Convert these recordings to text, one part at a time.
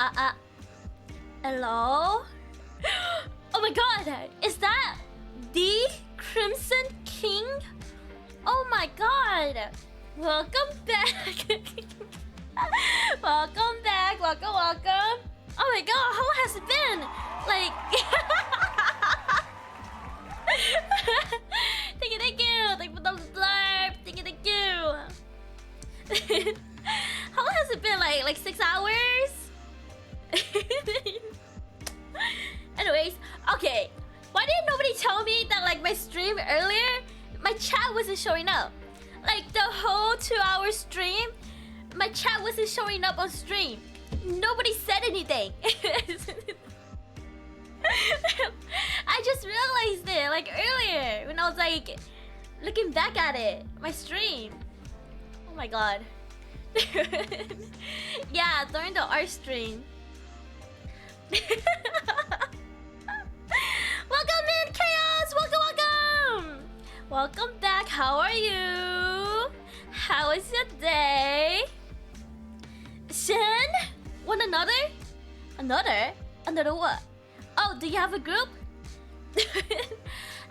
uh. Hello? Oh my god! Is that the Crimson King? Oh my god! Welcome back! Welcome back! Welcome! Oh my god, how has it been? Like... Thank you! Thank you for the blurb! Thank you! How has it been? Like 6 hours? Anyways, okay. Why didn't nobody tell me that like my stream earlier, my chat wasn't showing up? Like the whole 2-hour stream, my chat wasn't showing up on stream. Nobody said anything. I just realized it like earlier when I was like looking back at it, my stream. Oh my god. Yeah, during the art stream. Welcome in, Chaos! Welcome! Welcome back, how are you? How is your day? Shen? Want another? Another what? Oh, do you have a group?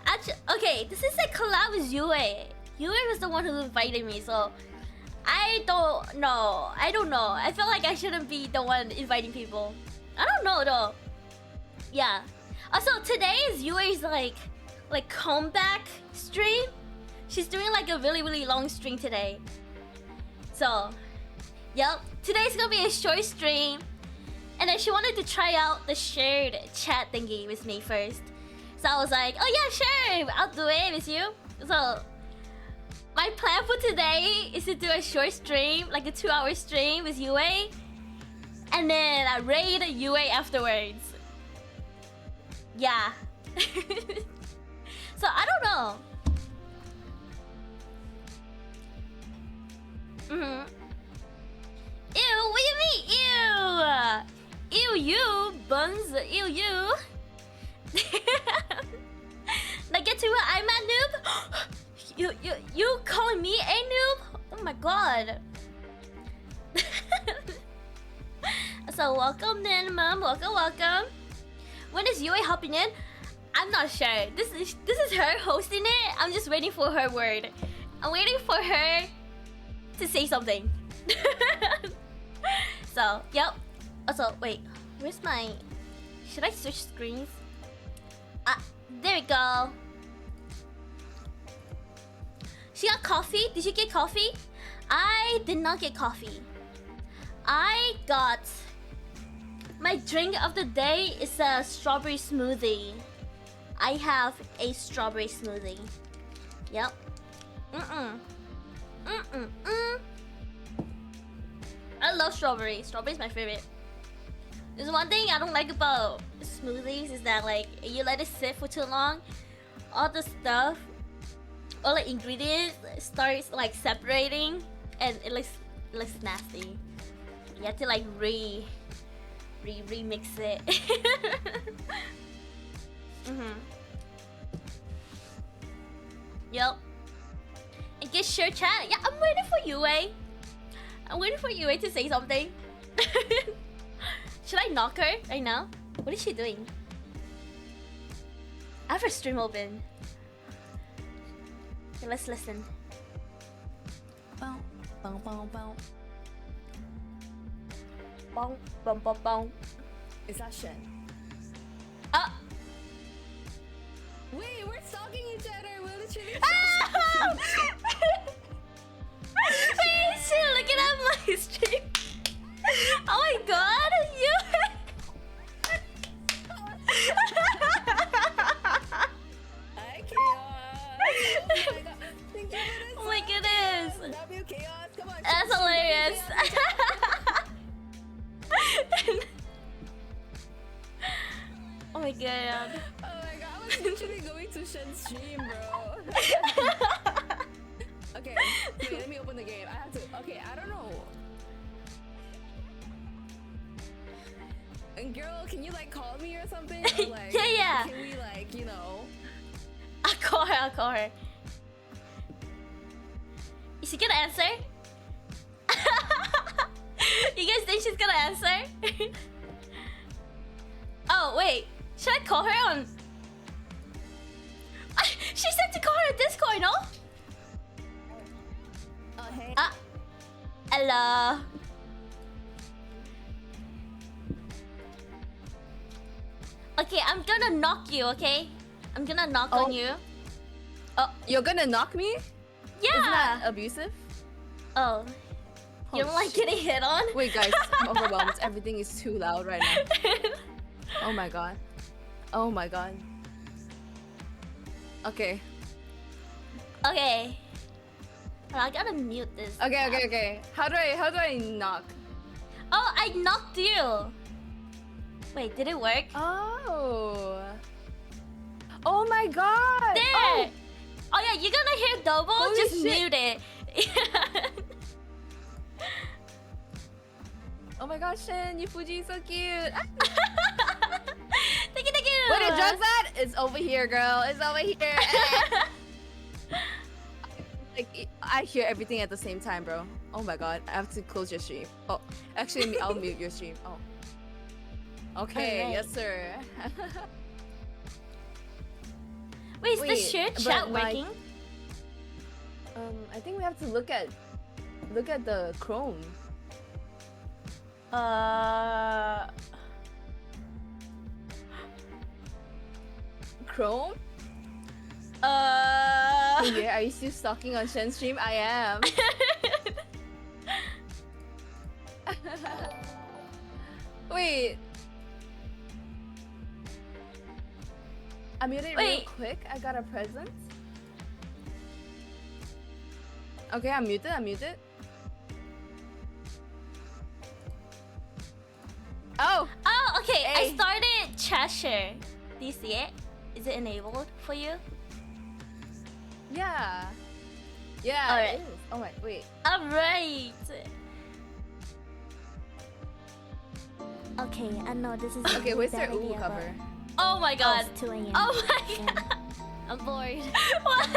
Actually, okay, this is a collab with Yue. Yue was the one who invited me, so I don't know. I feel like I shouldn't be the one inviting people. I don't know though. Yeah. Also, today is Yue's like comeback stream. She's doing like a really long stream today. So, yep. Today's gonna be a short stream. And then she wanted to try out the shared chat thingy with me first. So I was like, oh yeah, sure, I'll do it with you. So, my plan for today is to do a short stream, like a 2-hour stream with Yue. And then I raid Yue afterwards. Yeah. So I don't know. Ew, what do you mean? Ew. Ew, you, buns. Ew, you. Like get to it, I'm a noob? You calling me a noob? Oh my god. So welcome then, mom. Welcome. When is Yue hopping in? I'm not sure. This is her hosting it. I'm just waiting for her word. I'm waiting for her to say something. So, yep. Also, wait. Where's my... Should I switch screens? Ah, there we go. She got coffee? Did you get coffee? I did not get coffee. I got... My drink of the day is a strawberry smoothie. I have a strawberry smoothie. Yep. I love strawberry. Strawberry is my favorite. There's one thing I don't like about smoothies is that like you let it sit for too long, all the stuff, all the ingredients starts like separating, and it looks nasty. You have to like remix it. Yep. And get sure chat. Yeah, I'm waiting for Yue. I'm waiting for Yue to say something. Should I knock her right now? What is she doing? I have her stream open. Okay, let's listen. Bow, bow, bow, bow. Bong, bong, bong, bong. Is that Shen? Ah! Wait, we're stalking each other. We're literally. Ah! Wait, shit, looking at my stream. Oh my god, you. Hi, Chaos. Oh my god. Thank you for this. Oh my goodness. Love you, Chaos. Come on. That's hilarious. Oh my god. Oh my god, I was literally going to Shen's stream, bro. Okay, wait, let me open the game. I have to. Okay, I don't know. And girl, can you like call me or something? Or, like, Yeah. Can we like, you know? I'll call her. Is she gonna answer? You guys think she's gonna answer? Oh wait, should I call her on? She said to call her on Discord, no? Oh, hey. Hello. Okay, I'm gonna knock you. Okay, I'm gonna knock on you. Oh, You're gonna knock me? yeah. Isn't that abusive? Oh, you don't like getting hit on? Wait, guys, I'm overwhelmed. Everything is too loud right now. Oh my god. Oh my god. Okay. Okay. Well, I gotta mute this. Okay. How do I knock? Oh, I knocked you. Wait, did it work? Oh. Oh my god. There. Oh yeah, you're gonna hear double. Holy Just shit. mute it. Oh my gosh, Shin, you Fuji so cute. Thank you. Where the drugs at? It's over here, girl. It's over here. Like, I hear everything at the same time, bro. Oh my god, I have to close your stream. Oh, actually, I'll mute your stream. Oh. Okay, Alright. yes, sir. Wait, is the Wait, share but chat my- working? I think we have to look at the Chrome. Chrome? Yeah, are you still stalking on Shen's stream? I am. Wait. I muted real Wait. quick. I got a present. Okay, I'm muted. Oh! Oh, okay. I Hey. started Cheshire. Do you see it? Is it enabled for you? Yeah. Yeah, Alright. it is. Oh my, wait. Alright. Okay, I know this is Okay, a where's bad their Uwu idea, cover? Oh my but god. it's 2 a.m. Oh my and god. I'm bored What?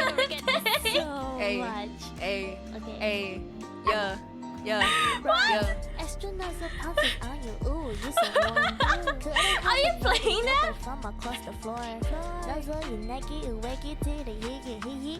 so Hey. much. Hey, Okay. hey, yeah, Right. yeah. Astronauts and pounces on you. Ooh, you so warm. Are you playing that? From across the floor. That's all you naked, you wake it till the hee. You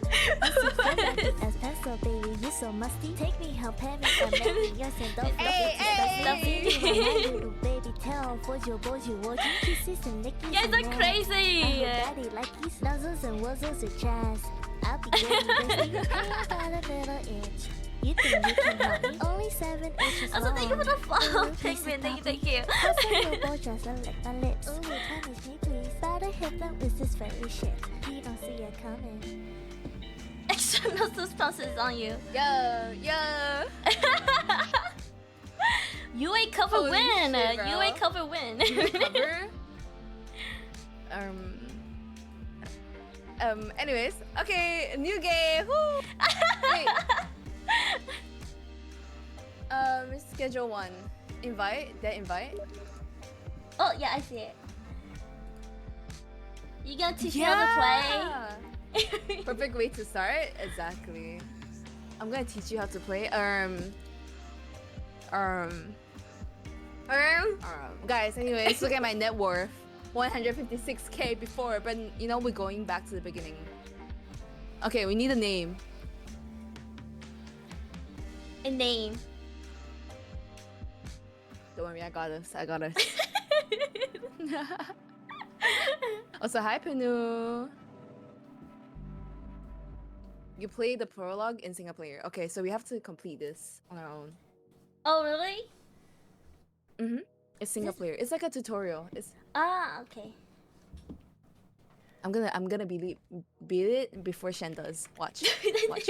so flat as pencil, baby. You so musty. Take me home, pay me, and make me your send off. Hey. Little baby, tell for your boys you watching kisses and nickies. You guys are crazy. Daddy like his nuzzles and wuzzles your chest. I'll be getting this about a little inch. You think you can help me? Only 7 inches Also, thank you for the follow, Ooh, Pigman. Thank you. How's your boy just lick my lips? Ooh, punish me please. Better hit them with this fairy shit. He don't see it coming. Extra nose spouses on you. Yeah. UA cover Holy win. shit, bro. UA cover win. Cover. Anyways, okay, new game. Woo! Wait. Schedule 1. Invite. That invite. Oh yeah, I see it. You gonna teach me how to play? Perfect way to start. Exactly. I'm gonna teach you how to play. Guys, anyways, look at my net worth. 156k before, but you know, we're going back to the beginning. Okay, we need a name. A name. Don't worry, I got us. Also, hi Pinu. You play the prologue in single player. Okay, so we have to complete this on our own. Oh really? It's single player. It's like a tutorial. It's Okay. I'm gonna beat it before Shen does. Watch. Watch.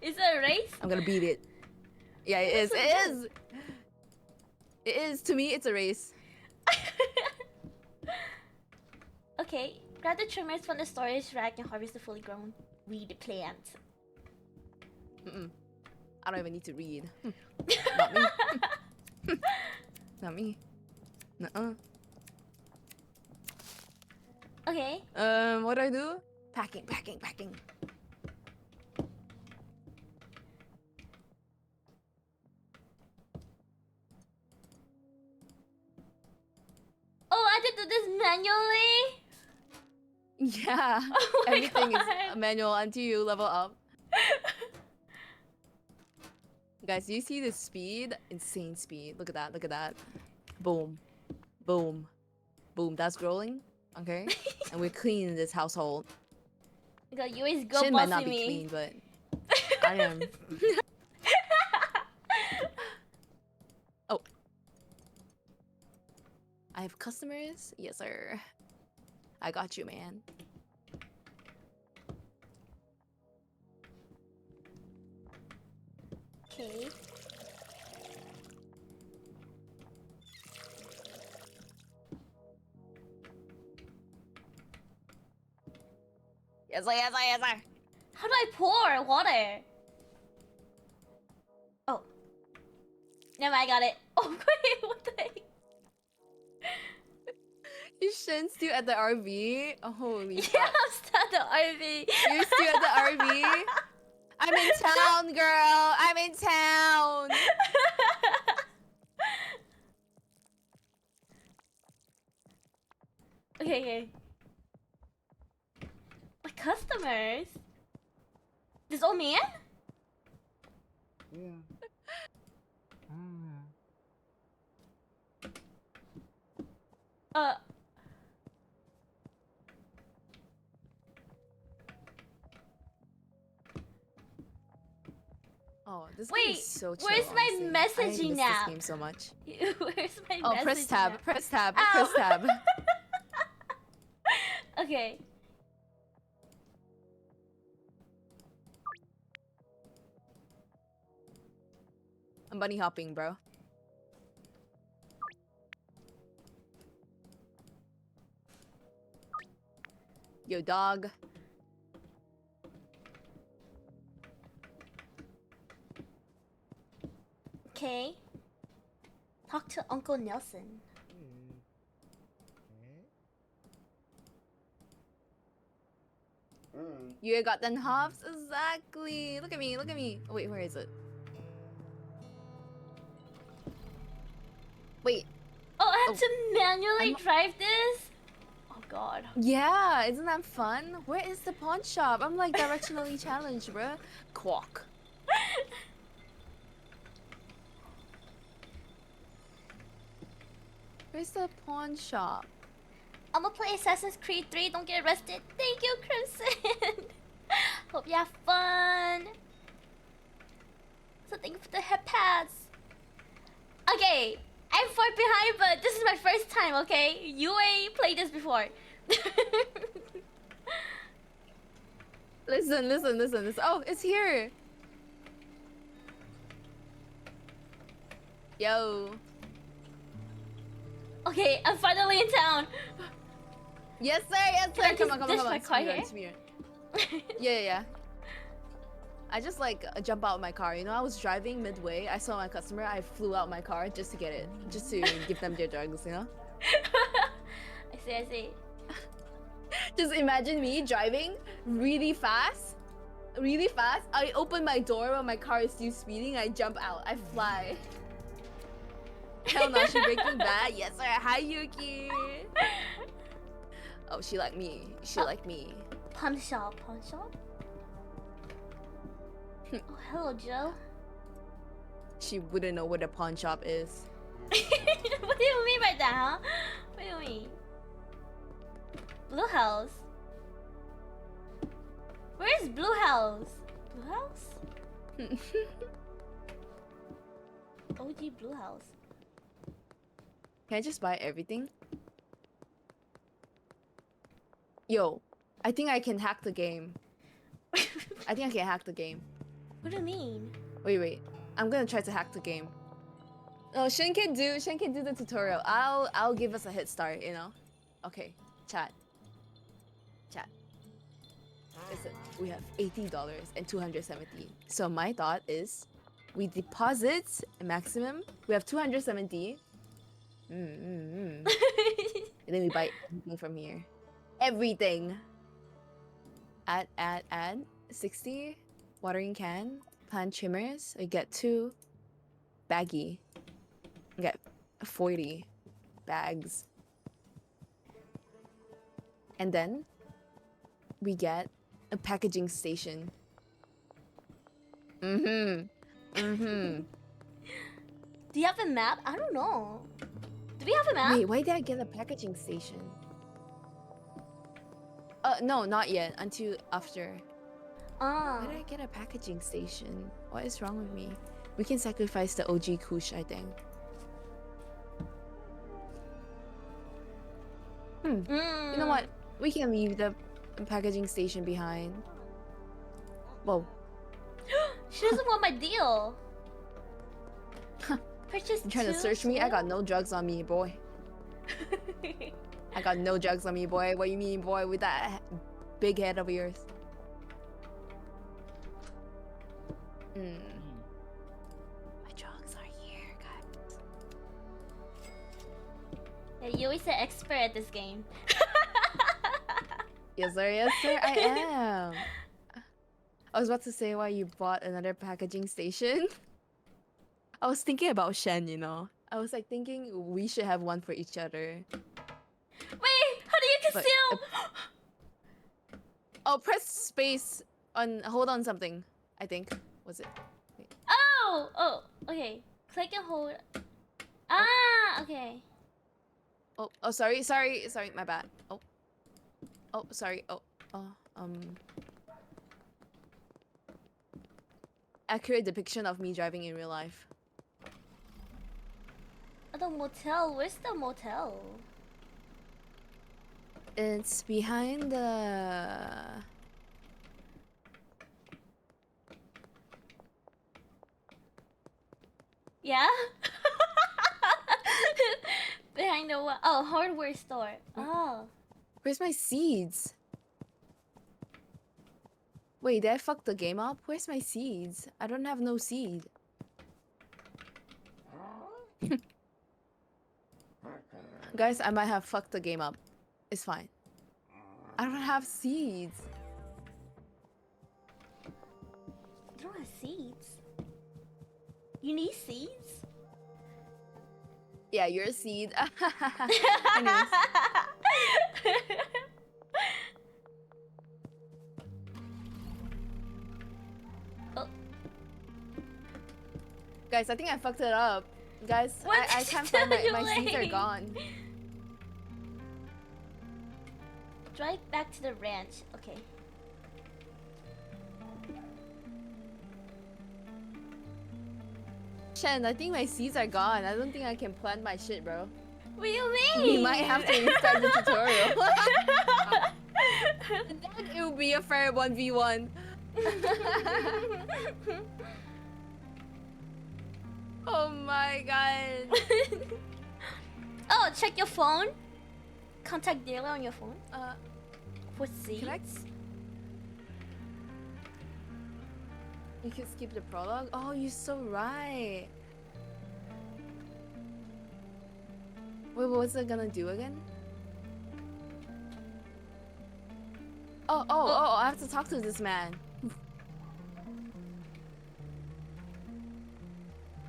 Is it a race? I'm gonna beat it. Yeah, it is. It is. It is. To me, it's a race. Okay. Grab the trimmers from the storage rack and harvest the fully grown weed plant. I don't even need to read. Not me. Not me. Nuh-uh. Okay. What do I do? Packing. this manually? Yeah. Oh my Everything God. is manual until you level up. Guys, do you see the speed? Insane speed. Look at that. Look at that. Boom. Boom. Boom. That's scrolling. Okay? And we're clean in this household. Because you always go Shin might not bossy be me. clean, but I am. Oh. I have customers? Yes, sir. I got you, man. Okay. Yes, sir. Yes, sir. Yes, sir. How do I pour water? Oh. Never mind, I got it. Oh, wait, what the heck? You Shin still at the RV? Oh, holy Yeah, fuck. I'm still at the RV. You're still at the RV? I'm in town, girl. I'm in town. Okay, okay. My customers? This old man? Uh. Oh, this game Wait, is so chill, where's my honestly. messaging I miss app? this game so much. Where's my Oh, messaging press tab. app? Press tab. Ow. Press tab. Okay. I'm bunny hopping, bro. Yo, dog. Okay. Talk to Uncle Nelson. You got the hops? Exactly. Look at me. Look at me. Oh, wait, where is it? Wait. Oh, I have Oh. to manually I'm- drive this? Oh god. Yeah, isn't that fun? Where is the pawn shop? I'm like directionally challenged, bro. Quack. Where's the pawn shop? I'm gonna play Assassin's Creed 3, don't get arrested. Thank you, Crimson. Hope you have fun. So thank you for the head pads. Okay, I'm far behind, but this is my first time, okay? You ain't played this before. Listen, listen, listen, listen. Oh, it's here. Yo. Okay, I'm finally in town. Yes, sir. Yes, Can I sir. Come just on, come on, ditch come on. my car Spear, here? spear. Yeah, yeah, yeah. I just like jump out of my car. You know, I was driving midway. I saw my customer. I flew out my car just to get it, just to give them their drugs. You know. I see, I see. Just imagine me driving really fast, really fast. I open my door when my car is still speeding. I jump out. I fly. Hell no, she Breaking Bad. Yes, sir. Hi, Yuki. Oh, she like me. She like me. Pawn shop, pawn shop? Oh, hello, Joe. She wouldn't know what a pawn shop is. What do you mean by that, huh? What do you mean? Blue House? Where is Blue House? Blue House? OG Blue House. Can I just buy everything? Yo, I think I can hack the game. I think I can hack the game. What do you mean? Wait, wait. I'm gonna try to hack the game. No, Shin can do the tutorial. I'll give us a head start, you know? Okay, chat. Chat. Listen, we have $80 and 270. So my thought is we deposit a maximum. We have 270. And then we buy everything from here. Everything. Add 60 watering can, plant trimmers. I get 2 baggy. I get 40 bags. And then we get a packaging station. Mm-hmm. Mm-hmm. Do you have a map? I don't know. Do we have a map? Wait, why did I get a packaging station? No, not yet. Until after. Why did I get a packaging station? What is wrong with me? We can sacrifice the OG Kush, I think. You know what? We can leave the packaging station behind. Whoa. She doesn't want my deal. Purchase You trying to search me? I got no drugs on me, boy. I got no drugs on me, boy. What you mean, boy, with that big head of yours? My drugs are here, guys. Yeah, you always an expert at this game. Yes, sir, I am. I was about to say why you bought another packaging station. I was thinking about Shen, you know. I was like thinking we should have one for each other. Wait, how do you conceal? Oh, press space on. Hold on something. I think was it. Wait. Oh, okay. Click and hold. Ah, okay. Oh, sorry, my bad. Oh, sorry. Accurate depiction of me driving in real life. Oh, the motel. Where's the motel? It's behind the. Yeah? Behind the what? Oh, hardware store. Oh. Where's my seeds? Wait, did I fuck the game up? Where's my seeds? I don't have no seed. Guys, I might have fucked the game up. It's fine. I don't have seeds. You don't have seeds. You need seeds? Yeah, you're a seed. Anyways. Oh. Guys, I think I fucked it up. Guys, I can't find my seeds are gone. Drive back to the ranch. Okay. Shen, I think my seeds are gone. I don't think I can plant my shit, bro. What do you mean? We might have to restart the tutorial. And then it will be a fair 1v1. Oh my god. Oh, check your phone. Contact dealer on your phone. For seeds. Connect. You can skip the prologue. Oh, you're so right. Wait, what's it gonna do again? Oh, I have to talk to this man.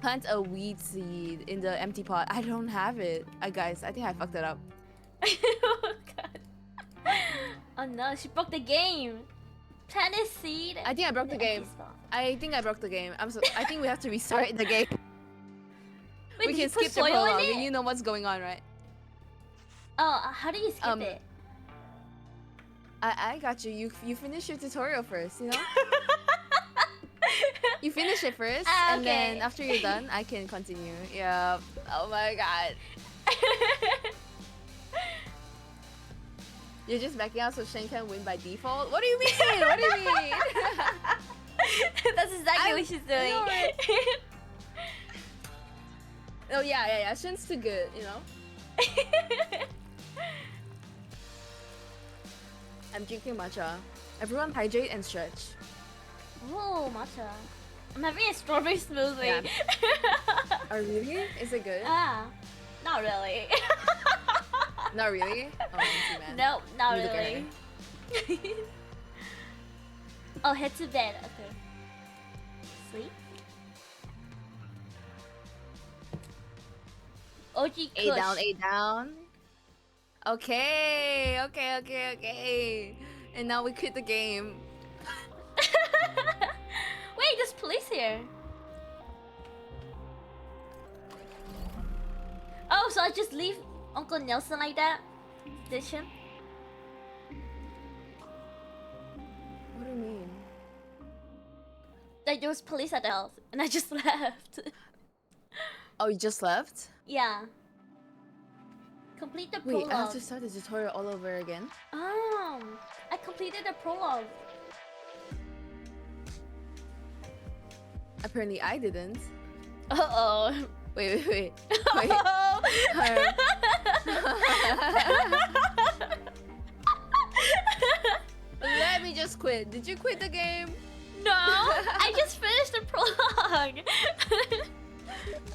Plant a weed seed in the empty pot. I don't have it. Guys, I think I fucked it up. Oh god. Oh no, she broke the game. Plant a seed. I think I broke the game. I think I broke the game. I think we have to restart the game. Wait, We did can you put skip the soil prologue. in it? You know what's going on, right? Oh, how do you skip it? I got you. You finish your tutorial first, you know? You finish it first, and then after you're done, I can continue. Yeah. Oh my god. You're just backing out so Shen can win by default? What do you mean? What do you mean? That's exactly what she's doing. No, right? Oh yeah. Shen's too good, you know? I'm drinking matcha. Everyone hydrate and stretch. Oh, matcha. I'm having a strawberry smoothie. Yeah. Oh really? Is it good? Not really. Not really? Oh, empty, man. Nope, not You look really. Oh, head to bed. Okay. Sleep. OG Kush. A down. Okay. And now we quit the game. Wait, there's police here. Oh, so I just leave Uncle Nelson like that? Ditch him? What do you mean? Like there was police at the house, and I just left. Oh, you just left? Yeah. Complete the Wait, prologue. I have to start the tutorial all over again? I completed the prologue. Apparently I didn't. Uh-oh. Wait. Let me just quit. Did you quit the game? No, I just finished the prologue.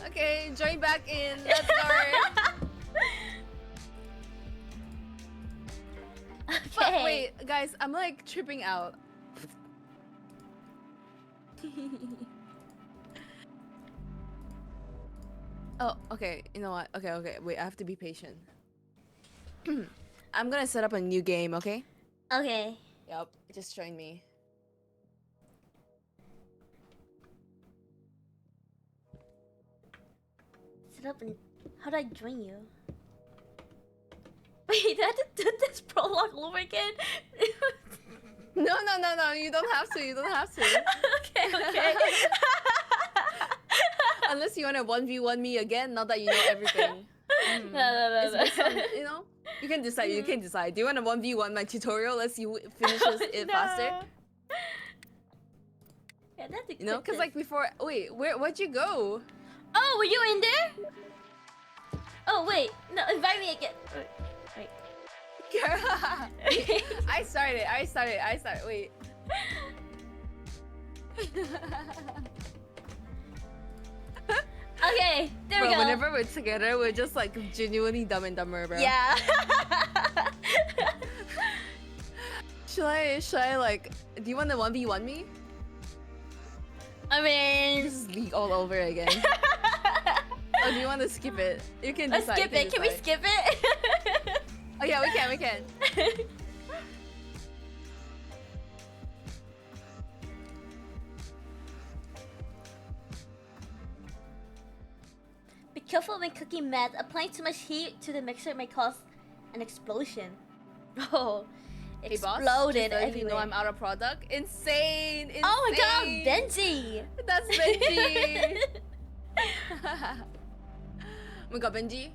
Okay, join back in. Let's start. Okay. But wait, guys, I'm like tripping out. Oh, okay. You know what? Okay. Wait, I have to be patient. I'm gonna set up a new game, okay? Okay. Yup, just join me. Set up and how do I join you? Wait, I have to do this prologue over again? No. You don't have to. Okay. Unless you wanna 1v1 me again, now that you know everything. No. It's based on, you know? You can decide. Do you wanna 1v1 my tutorial? Let's see who finishes it faster. Yeah, that's You know? Cause like before, wait, where'd you go? Oh, were you in there? Oh wait, no, invite me again. Wait. I started. Wait. Okay, there we Bro, go. whenever we're together, we're just like genuinely dumb and dumber, bro. Yeah. Should I like? Do you want to 1v1 me? I mean, This is League all over again. Or do you want to skip it? You can let's decide. skip it. Can we skip it? Oh yeah, we can. Be careful when cooking meth. Applying too much heat to the mixture may cause an explosion. Oh, Hey boss, exploded just letting you everywhere. know I'm out of product. Insane. Oh my god, Benji! That's Benji. Oh my god, Benji.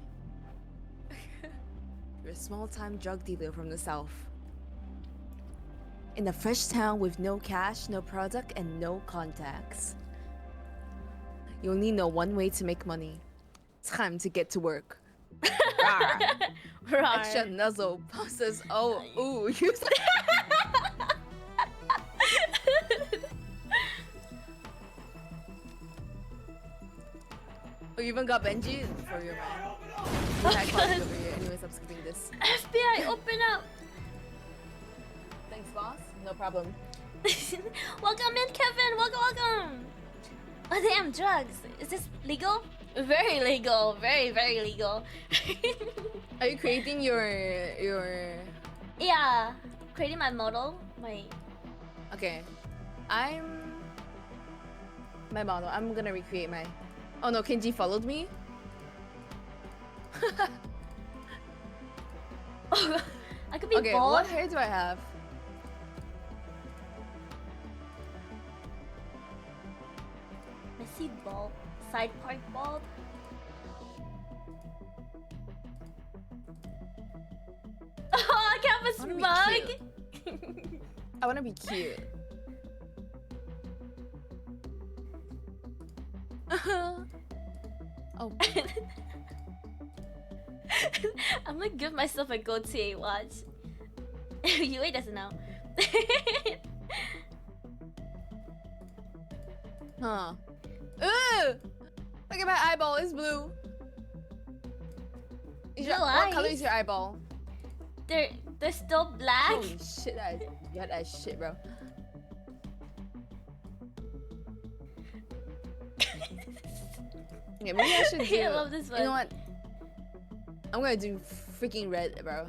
You're a small-time drug dealer from the south. In a fresh town with no cash, no product, and no contacts. You only know one way to make money. Time to get to work. Rawr. Rawr. Extra nuzzle passes. Oh, ooh, you. Oh, you even got Benji for you, man. You had coffee over here. Anyways, I'm skipping this. FBI, open up! Thanks, boss. No problem. Welcome in, Kevin. Welcome. Oh damn, drugs. Is this legal? Very legal. Very legal. Are you creating your? Yeah, creating my model. Okay, my model. I'm gonna recreate my. Oh no, Kenji followed me. Oh, I could be Okay, bald. what hair do I have? Messy bald. Side part bald. Oh, I got a wanna be smug. I wanna be cute. Oh. I'm gonna give myself a goatee. Watch. Yui doesn't know. Huh. Ugh! Look at my eyeball. It's blue. What color eyes? is your eyeball? They're still black. Holy shit, that is shit, bro. Okay, maybe I should do. I love this one. You know what? I'm gonna do freaking red, bro.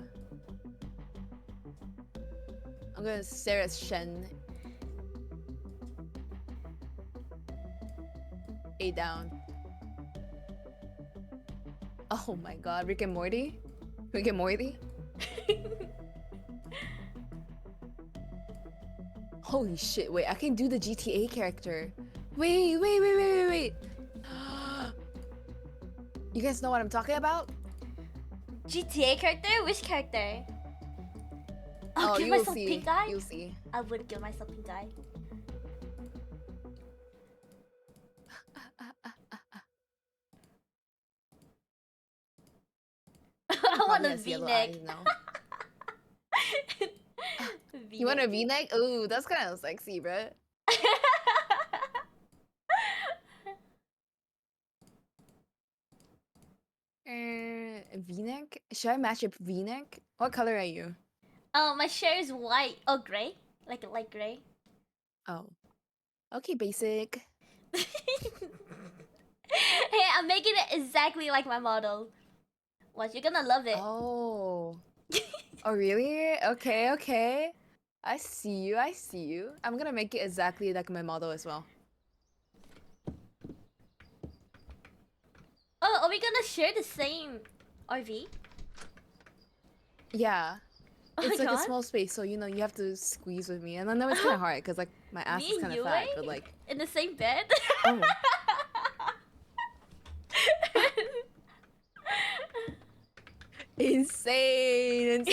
I'm gonna stare at Shen. A down. Oh my god, Rick and Morty? Rick and Morty? Holy shit, wait, I can do the GTA character. Wait. You guys know what I'm talking about? GTA character? Which character? Oh, give you'll myself see. pink eye? You'll see. I would give myself pink eye. I want a V-neck. You want a V-neck? Ooh, that's kind of sexy, bro. V-neck? Should I match a V-neck? What color are you? Oh, my shirt is white. Oh, gray? Like a light gray. Oh. Okay, basic. Hey, I'm making it exactly like my model. What? You're gonna love it. Oh. Oh, really? Okay. I see you. I'm gonna make it exactly like my model as well. Oh, are we gonna share the same RV? Yeah. Oh It's my like God. a small space, so you know you have to squeeze with me. And I know it's kind of hard because like my ass Me is and kind of Yue? fat, but like In the same bed? oh. Insane.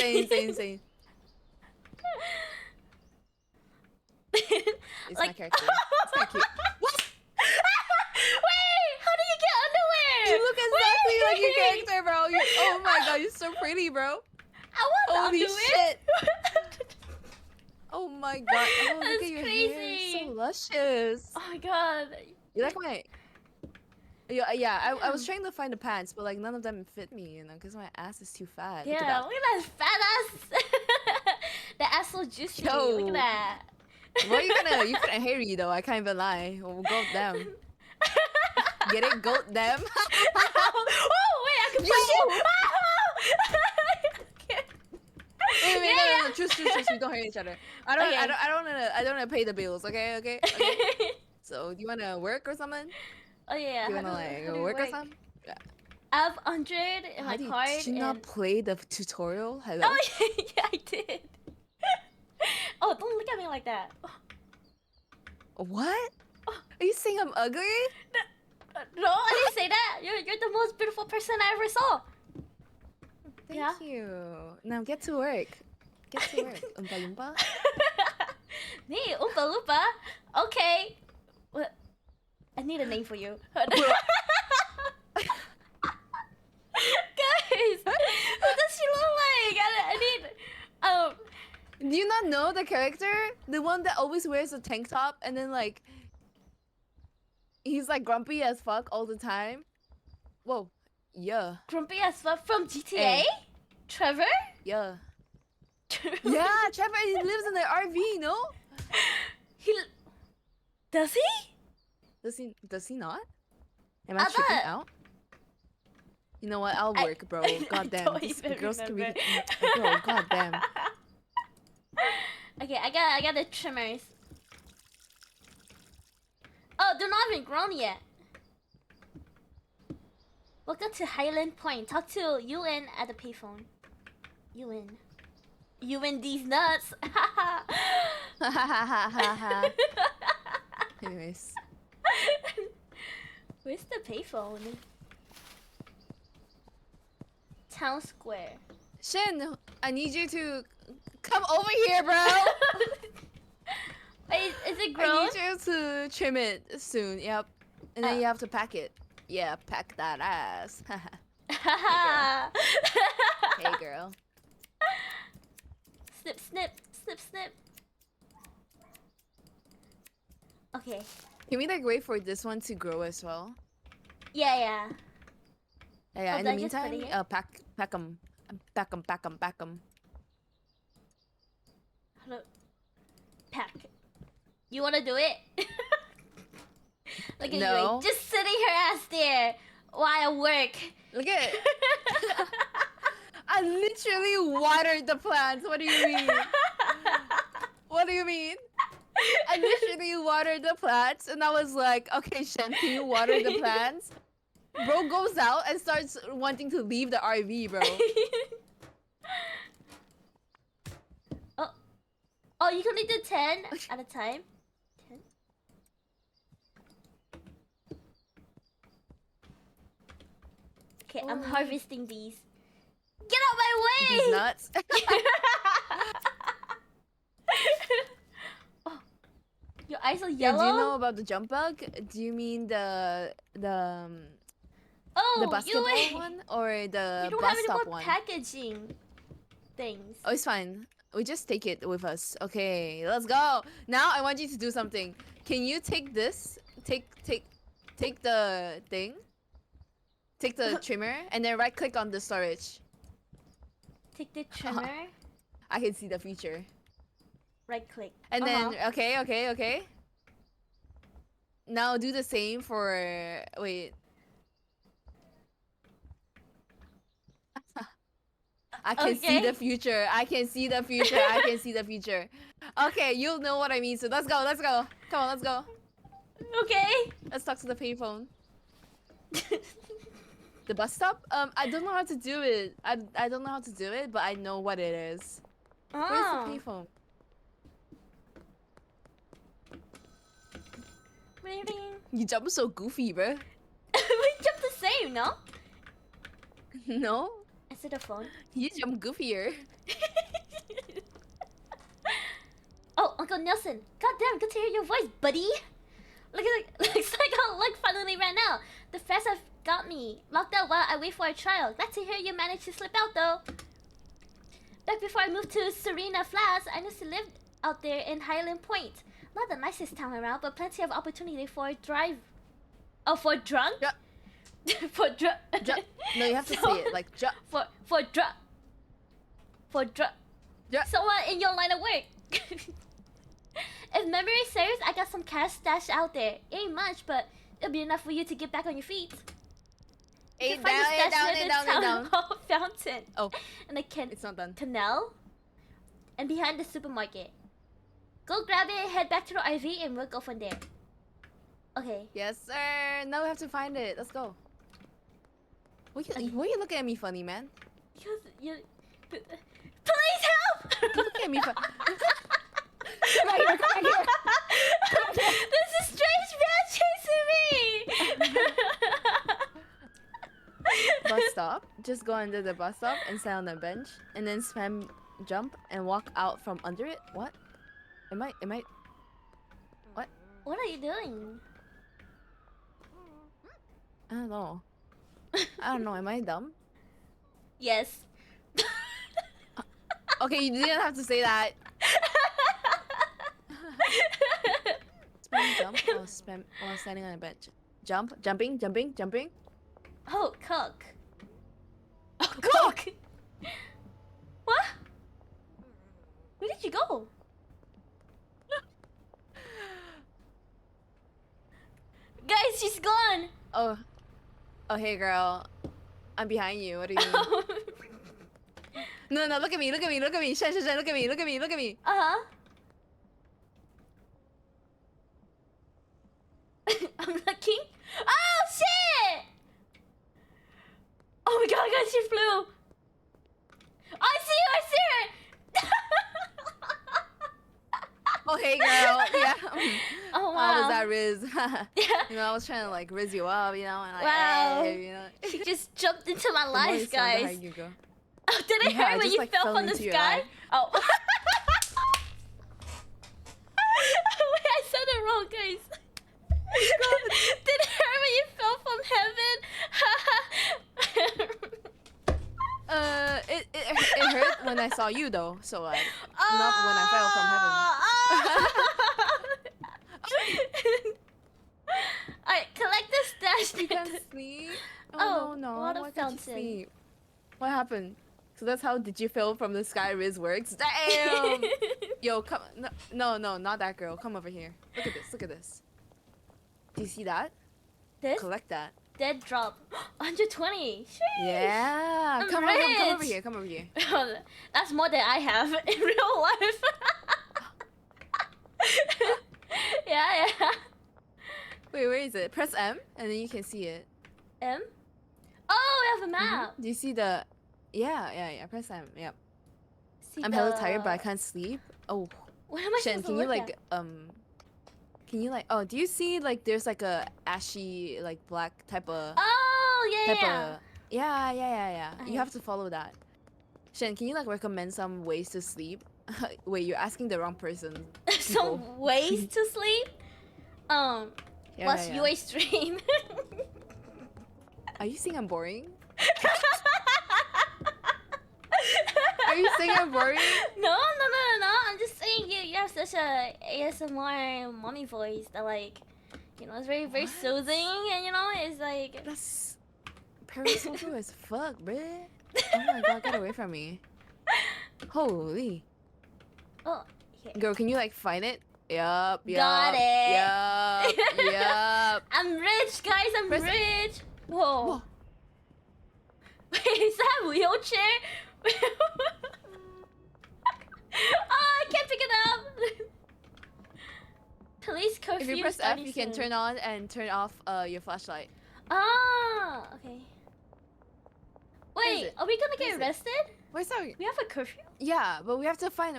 It's my Like- character. It's kind of cute. What? Wait, how do you get underwear? You look exactly like your Wait. character, bro. Oh my god, you're so pretty, bro. I want the Holy underwear. shit. Oh my god. Oh, look That's at your hair. crazy. So luscious. Oh my god. You like my... Yeah, I was trying to find the pants, but like none of them fit me, you know, because my ass is too fat. Look at Yeah, that. look at that fat ass. That ass so juicy. Yo. Look at that. Well, you kinda hairy though, I can't even lie. Well, goat them. Get it? Goat them? Oh, wait, I can punch you. Wait, Yeah, no. Choose. We don't hurt each other. I don't wanna pay the bills, okay? So, do you wanna work or something? Oh yeah. You how wanna do- like how do you work or work? something? Yeah. I have 100 in my card. Did you not and... play the tutorial? Hello? Oh yeah, I did. Oh, don't look at me like that. What? Are you saying I'm ugly? No, I didn't say that. You're the most beautiful person I ever saw. Thank you. Now get to work. Oompa Loompa? Me, Oompa Loompa. Okay. What? I need a name for you. Guys, what does she look like? I need. Do you not know the character? The one that always wears a tank top and then like he's like grumpy as fuck all the time. Whoa. Yeah. Grumpy as fuck from GTA. Hey. Trevor. Yeah. Yeah, Trevor, he lives in the RV, no? He. Does he? Does he not? Am I I tripping thought- out? You know what? I'll work, bro. I Goddamn. don't These even girls can read. remember. Bro, goddamn. Okay, I got the trimmers. Oh, they're not even grown yet. Welcome to Highland Point. Talk to Ewan at the payphone. Ewan these nuts. Anyways. Where's the payphone? Town Square. Shin, I need you to come over here, bro. Wait, is it I grown? need you to trim it soon. Yep. And then you have to pack it. Yeah, pack that ass. Hey, girl. Snip, snip, snip, snip. Okay. Can we like wait for this one to grow as well? Yeah. Yeah. Oh, In did the I just put it meantime, here? pack them. Hello. Pack. You wanna do it? Look at No. you, just sitting her ass there while I work. Look at it. I I literally watered the plants. What do you mean? What do you mean? I literally watered the plants, and I was like, okay, Shen, can you water the plants? Bro goes out and starts wanting to leave the RV, bro. Oh, you can only do 10 at a time. 10. Okay, I'm harvesting these. Get out my way! These nuts. Oh, your eyes are Yeah, yellow. do you know about the jump bug? Do you mean the basketball one or the you don't bus have any stop more one? packaging things. Oh, it's fine. We just take it with us. Okay, let's go. Now I want you to do something. Can you take this? Take the thing. Take the trimmer and then right click on the storage. Take the trimmer. I can see the future. Right click. And then okay. Now do the same for wait. I can see the future. I can see the future. I can see the future. Okay, you'll know what I mean. So let's go. Let's go. Come on, let's go. Okay. Let's talk to the payphone. The bus stop? I don't know how to do it. I don't know how to do it, but I know what it is. Where's the payphone? Ring, ring. You jump so goofy, bro. We jumped the same, no? No? Is it a phone? You jump goofier. Oh, Uncle Nelson. Goddamn, good to hear your voice, buddy. Looks like our luck finally ran out. The fast have got me locked out while I wait for a trial. Glad to hear you managed to slip out, though. Back before I moved to Serena Flats, I used to live out there in Highland Point. Not the nicest town around, but plenty of opportunity for a drive. Oh, for drunk? Yeah. For drunk. No, you have to say it like for drunk. For drunk. Yeah. Someone in your line of work. If memory serves, I got some cash stashed out there. Ain't much, but it'll be enough for you to get back on your feet. Eight down. Fountain. Oh, and a it's not done. canal. And behind the supermarket. Go grab it, head back to the RV, and we'll go from there. Okay. Yes, sir. Now we have to find it. Let's go. Why you looking at me funny, man? Because you... Please help! You looking at me funny. Come here. This is strange man chasing me! Bus stop. Just go under the bus stop and stand on the bench, and then spam jump and walk out from under it. What? Am I? What? What are you doing? I don't know. I don't know. Am I dumb? Yes. Okay, you didn't have to say that. Spam jump while standing on a bench. Jumping. Oh, cook. Oh, cook! What? Where did you go? Guys, she's gone! Oh, hey girl. I'm behind you. What do you mean? No, look at me. Shen, look at me. Uh-huh. I'm looking. Oh, shit! Oh my god, guys, she flew! I see her! Oh, hey girl. Yeah. Oh, wow. How was that, Riz? Yeah. You know, I was trying to like Riz you up, you know, and like, Wow. hey, you know. She just jumped into my The life, noise sound guys. behind you, girl. Oh, did it Yeah, I hurt when just, you like, fell fell from the into your sky? eye. Oh. Wait, I said it wrong, guys. Did it hurt when you fell from heaven? It hurt when I saw you though, so like, not when I fell from heaven. Alright, collect the stash. You can't sleep. Oh, no. water Why can't you fountain. sleep? What happened? So that's how Did You Fall from the Sky Riz works? Damn! Yo, come. No, not that girl. Come over here. Look at this. Do you see that? This? Collect that. dead drop. 120. Sheesh. Yeah. I'm Come over rich. here. Come over here. That's more than I have in real life. yeah. Wait, where is it? Press M and then you can see it. M? Oh, we have a map. Do you see the? Yeah. Press M. Yep. See I'm hella tired, but I can't sleep. Oh, What am I Shen, supposed can to you look like at? Can you like? Oh, do you see like there's like a ashy like black type of Oh, type yeah. of yeah. Okay. You have to follow that. Shen, can you like recommend some ways to sleep? Wait, you're asking the wrong person. Some people. ways to sleep. Plus Yeah. UA stream. Are you saying I'm boring? Are you saying I'm boring? No. I'm just saying you have such a ASMR mommy voice that like, it's very What? soothing and it's like. That's parasocial as fuck, bruh. Oh my god, get away from me. Holy. Oh, here. Girl, can you like find it? Yup. Got it. Yup. I'm rich, guys. I'm Press- rich. Whoa. Whoa. Wait, is that a wheelchair? Oh, I can't pick it up. Police curfew. If you press F, starting you can soon. turn on and turn off your flashlight. Ah, okay. Wait, it? are we gonna Where get is it? arrested? Where's that? We have a curfew? Yeah, but we have to find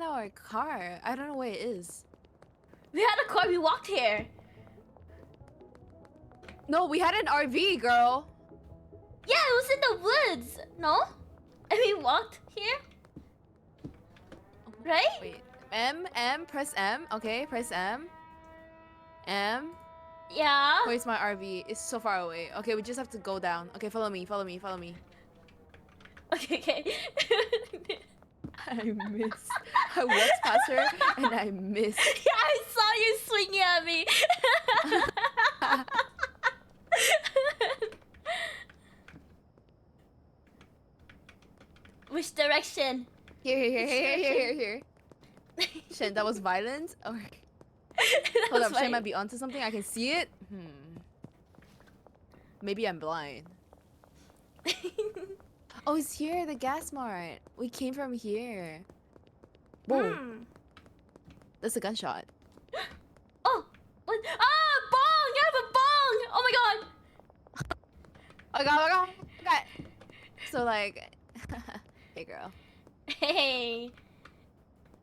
our car. I don't know where it is. We had a car. We walked here. No, we had an RV, girl. Yeah, it was in the woods. No, and we walked here. Right? Wait. Press M. Okay, press M. M. Yeah. Where's my RV? It's so far away. Okay, we just have to go down. Okay, follow me. Okay. I missed. I walked past her and I missed. Yeah, I saw you swinging at me. Which direction? Here. Shen, that was violent. Or hold up, Shen might be onto something. I can see it. Maybe I'm blind. Oh, it's here, the gas mart. We came from here. Boom. That's a gunshot. Oh, what? Ah, bong! You have a bong! Oh my god! Oh god. Okay. So like, hey girl. Hey.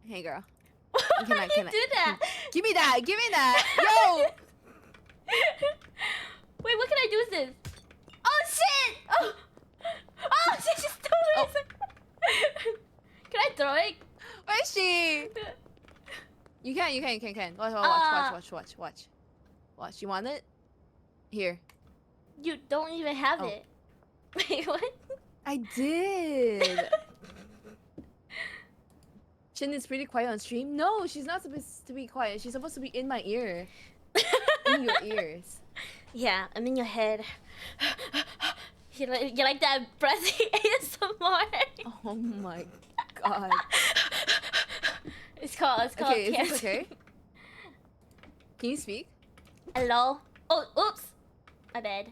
Hey girl. Why Can I- you do that? Give me that. Yo. Wait, what can I do with this? Oh shit! Oh, she just threw it. Can I throw it? Where is she? You can. Watch. You want it? Here. You don't even have Oh. it. Wait, what? I did. Shin is pretty quiet on stream. No, she's not supposed to be quiet. She's supposed to be in my ear. In your ears. Yeah, I'm in your head. You like that breathy ASMR? Oh my god. It's called Okay, is cancer. this okay? Can you speak? Hello? Oh, oops. My bad.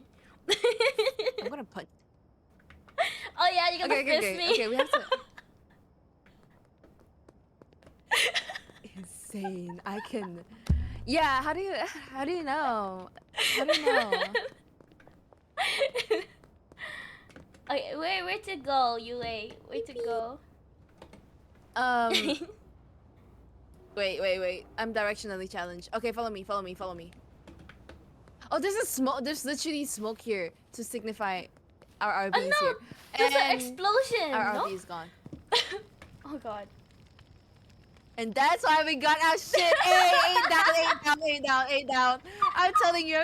I'm gonna punch. Oh yeah, you're gonna fist me. Okay, we have to. Insane. I can. Yeah. How do you know? How do you know? Okay, where to go, Yue? Where to go? Wait. I'm directionally challenged. Okay, follow me. Oh, there's a smoke. There's literally smoke here to signify our RV Oh is no! here. There's an And explosion! our No? RV is gone. Oh god. And that's why we got our shit. Hey, eight down. I'm telling you.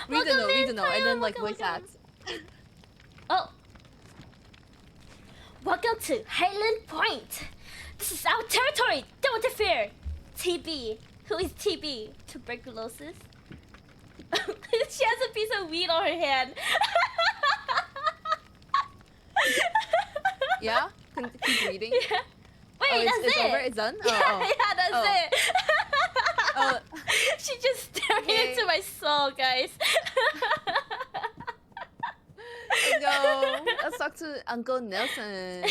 Read the note, and then like voice acts. Oh. Welcome to Highland Point. This is our territory. Don't interfere. TB. Who is TB? Tuberculosis? She has a piece of weed on her hand. Yeah? Keep reading. Yeah. Wait, Oh, that's it's it. over? It's done? Yeah, Oh. yeah, that's Oh. it. Oh. She just stared Okay. into my soul, guys. Let's go. Let's talk to Uncle Nelson.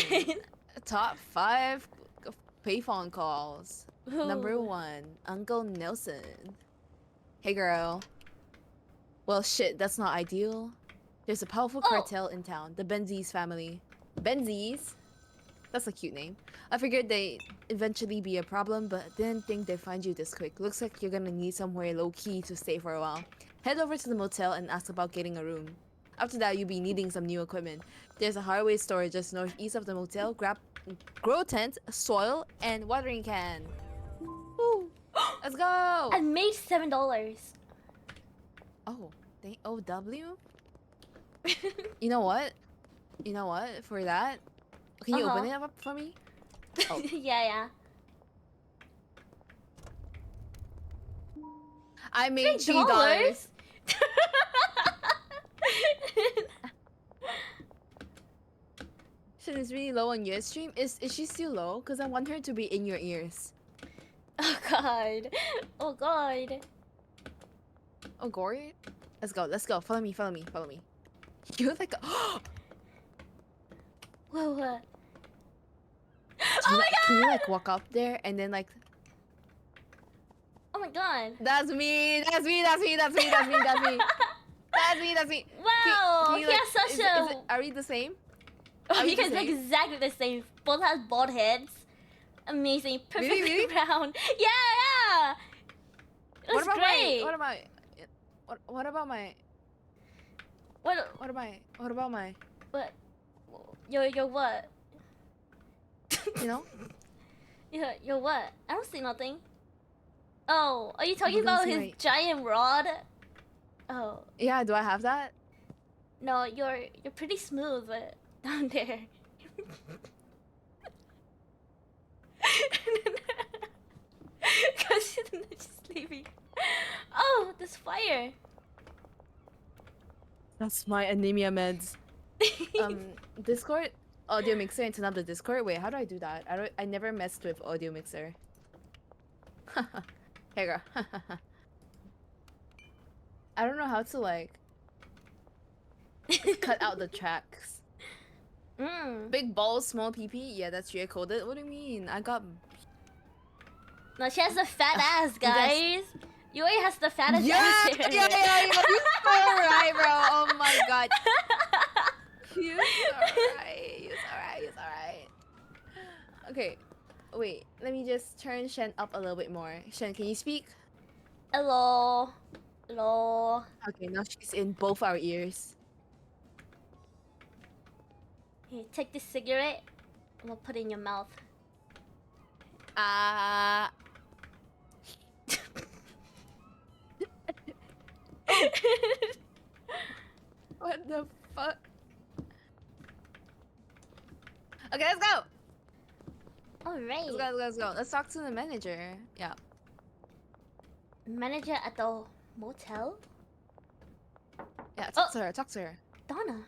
Top 5 payphone calls. Number Ooh. 1, Uncle Nelson. Hey girl. Well, shit, that's not ideal. There's a powerful cartel in town, the Benzies family. Benzies? That's a cute name. I figured they'd eventually be a problem, but didn't think they'd find you this quick. Looks like you're gonna need somewhere low-key to stay for a while. Head over to the motel and ask about getting a room. After that, you'll be needing some new equipment. There's a hardware store just northeast of the motel. Grab grow tent, soil, and watering can. Woo! Let's go! I made $7. Oh, thank OW? You know what? You know what? For that, can you open it up for me? Oh. Yeah. I made $3. Shit is really low on your stream. Is she still low? Cause I want her to be in your ears. Oh god. Oh god. Oh gory. Let's go. Let's go. Follow me. Follow me. Follow me. You're like. Whoa. Oh my god! Can you like walk up there and then like? Oh my god. That's me. That's me. That's me. That's me. That's me. That's me. That's me. That's me. Wow. Can He you, like, has such is a. it, are we the same? Oh, Are we you the guys look same? exactly the same. Both have bald heads. Amazing. Perfectly Really? round. Yeah. It was great. What about my? What? You're what? You know? You're what? I don't see nothing. Oh, are you talking You don't about see his my- giant rod? Oh, Yeah. Do I have that? no, you're pretty smooth down there. Cause she's just leaving. Oh, this fire. That's my anemia meds. Discord audio mixer and turn up the Discord. Wait, how do I do that? I never messed with audio mixer. Hey girl. I don't know how to like cut out the tracks. Big balls, small PP. Yeah, that's Jay coded. What do you mean? I got. No, she has a fat ass, You guys- guys. Yui has the fattest Yeah, ass yeah, here. You're so right, bro. Oh my god. You're alright. You're alright. You're alright. Okay, wait. Let me just turn Shen up a little bit more. Shen, can you speak? Hello. Hello. Okay, now she's in both our ears. Here, take this cigarette. I'm gonna put it in your mouth. What the fuck? Okay, let's go. Alright. Let's go. Let's talk to the manager. Yeah. Manager at the motel? Yeah, talk to her. Talk to her. Donna.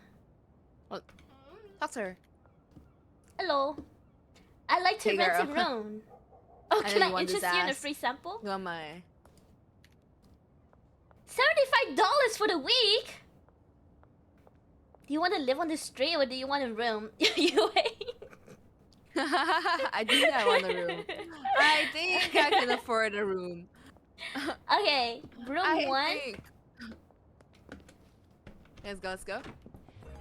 Talk to her. Hello. I'd like to Hey, rent a girl. room. Oh, I can know I you want this interest you in a ass. free sample? You want my? $75 for the week? Do you want to live on the street or do you want a room? You wait. I think I want a room. I think I can afford a room. Okay, room one. Let's go. Let's go.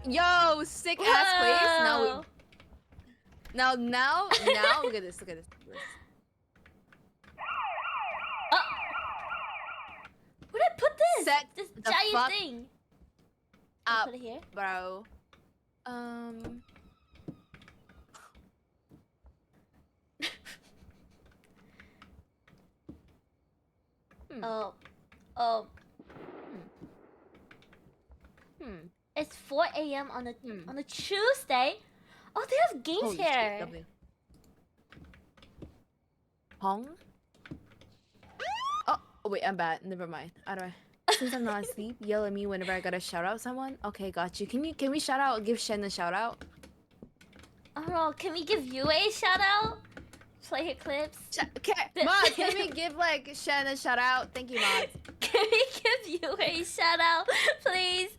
Yo, sick ass place. Whoa. Now, look at this. Look at this. Where'd I put this? Set This the giant fuck thing. I'll up, put it here. bro. Oh. It's 4 a.m. on a Tuesday. Oh, they have games Holy here. shit, W. Hong? Oh, wait, I'm bad. Never mind. How do I? Since I'm not asleep, yell at me whenever I gotta shout out someone. Okay, got you. Can we shout out? Give Shen a shout out. Oh no, can we give you a shout out? Play her clips. Okay, Mods, can we give like Shen a shout out? Thank you, Mods. Can we give you a shout out, please?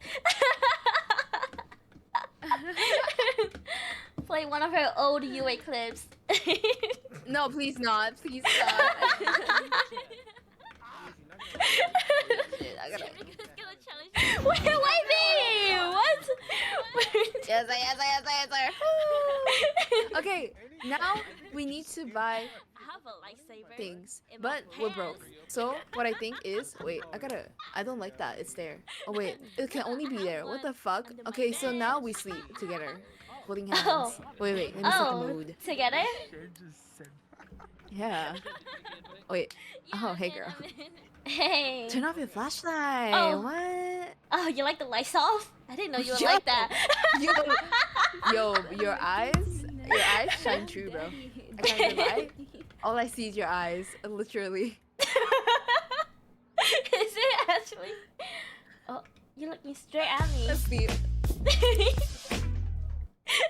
Play one of her old UA clips. No, please not. Please not. Shit, I gotta. Wait, wait, me! What? Yes, sir. Okay, now we need to buy I have a lightsaber. things, in my but we're broke. pants. So what I think is, wait, I don't like that. It's there. Oh wait, it can only be there. What the fuck? Under my Okay, so now bed. we sleep together, holding hands. Oh. Wait, let me set the Oh, mood. together? Yeah. Wait. Oh, I'm hey in, girl. I'm in. Hey. Turn off your flashlight. Oh. What? Oh, you like the lights off? I didn't know you would Yo. like that. Yo, your eyes shine true, bro. I can't lie. All I see is your eyes, literally. Is it actually? Oh, you're looking straight at me. Asleep.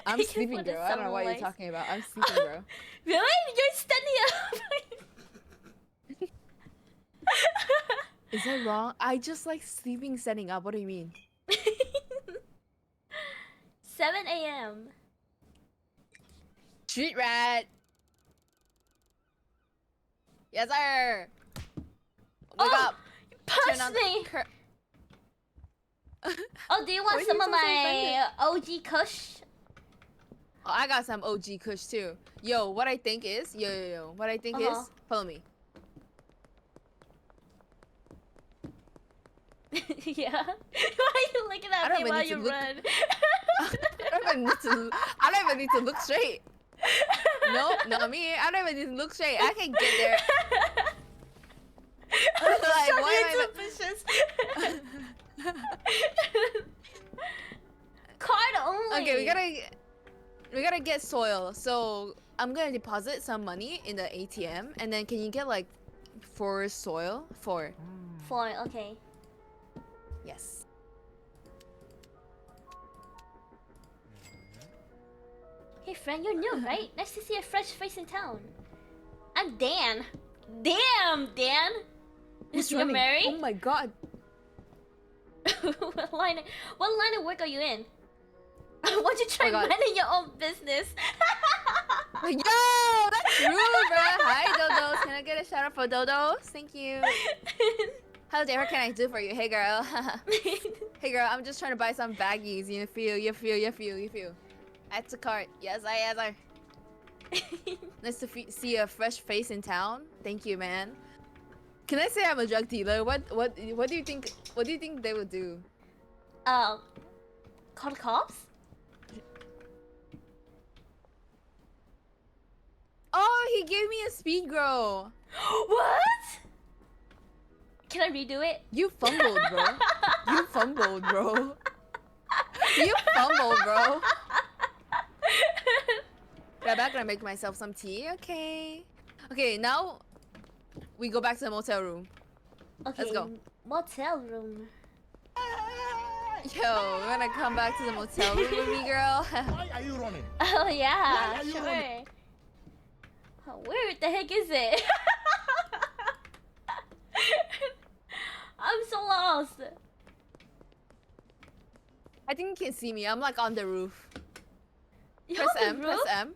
I'm Thank you sleeping, for the girl. I don't know what you're sunlight. talking about. I'm sleeping, bro. Really? You're standing up. Is that wrong? I just like sleeping, setting up. What do you mean? 7 a.m. Street rat. Yes, sir. Wake Oh, up. Punch on me. Oh, do you Why want are some you of so my OG Kush? Oh, I got some OG Kush too. Yo, what I think is, yo. What I think is, follow me. Yeah. Why are you looking at I don't me even while need to you look- run? I don't even need to look straight. No, not me. I don't even need to look straight. I can get there. Like, why am I Card only. Okay, we gotta get soil. So I'm gonna deposit some money in the ATM, and then can you get like 4 soil? 4. 4, okay. Yes. Hey friend, you're new, right? Nice to see a fresh face in town. I'm Dan. Damn, Dan. Who's You running? married? Oh my god. what line of work are you in? Why don't you try Oh my God. running your own business? Yo, that's rude, bro. Hi, Dodos. Can I get a shout out for Dodos? Thank you. How dare, what can I do for you? Hey, girl. Hey, girl, I'm just trying to buy some baggies. You feel. Add to cart. Yes, I. Nice to see a fresh face in town. Thank you, man. Can I say I'm a drug dealer? What do you think? What do you think they would do? Call the cops? Oh, he gave me a speed grow. What? Can I redo it? You fumbled, bro. You fumbled, bro. You fumbled, bro. I'm back gonna make myself some tea. Okay. Okay, now we go back to the motel room. Okay. Let's go. Motel room. Yo, we're gonna come back to the motel room with me, girl. Why are you running? Oh yeah, Why are you sure. running? Oh, where the heck is it? I'm so lost. I think you can see me. I'm like on the roof. You're Press on the M. Press roof? M.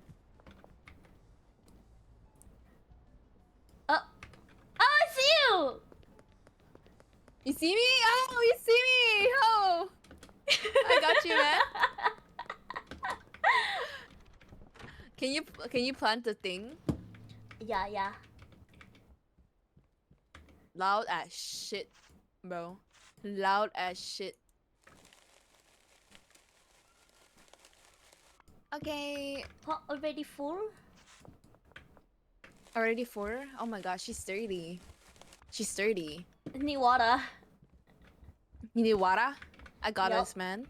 Oh, I see you. You see me? Oh, you see me! Oh, I got you, man. Can you plant the thing? Yeah. Loud as shit, bro. Loud as shit. Okay. Pot already full? Already 4? Oh my gosh, she's sturdy. She's sturdy. Need water. You need water? I got Yup. us, man.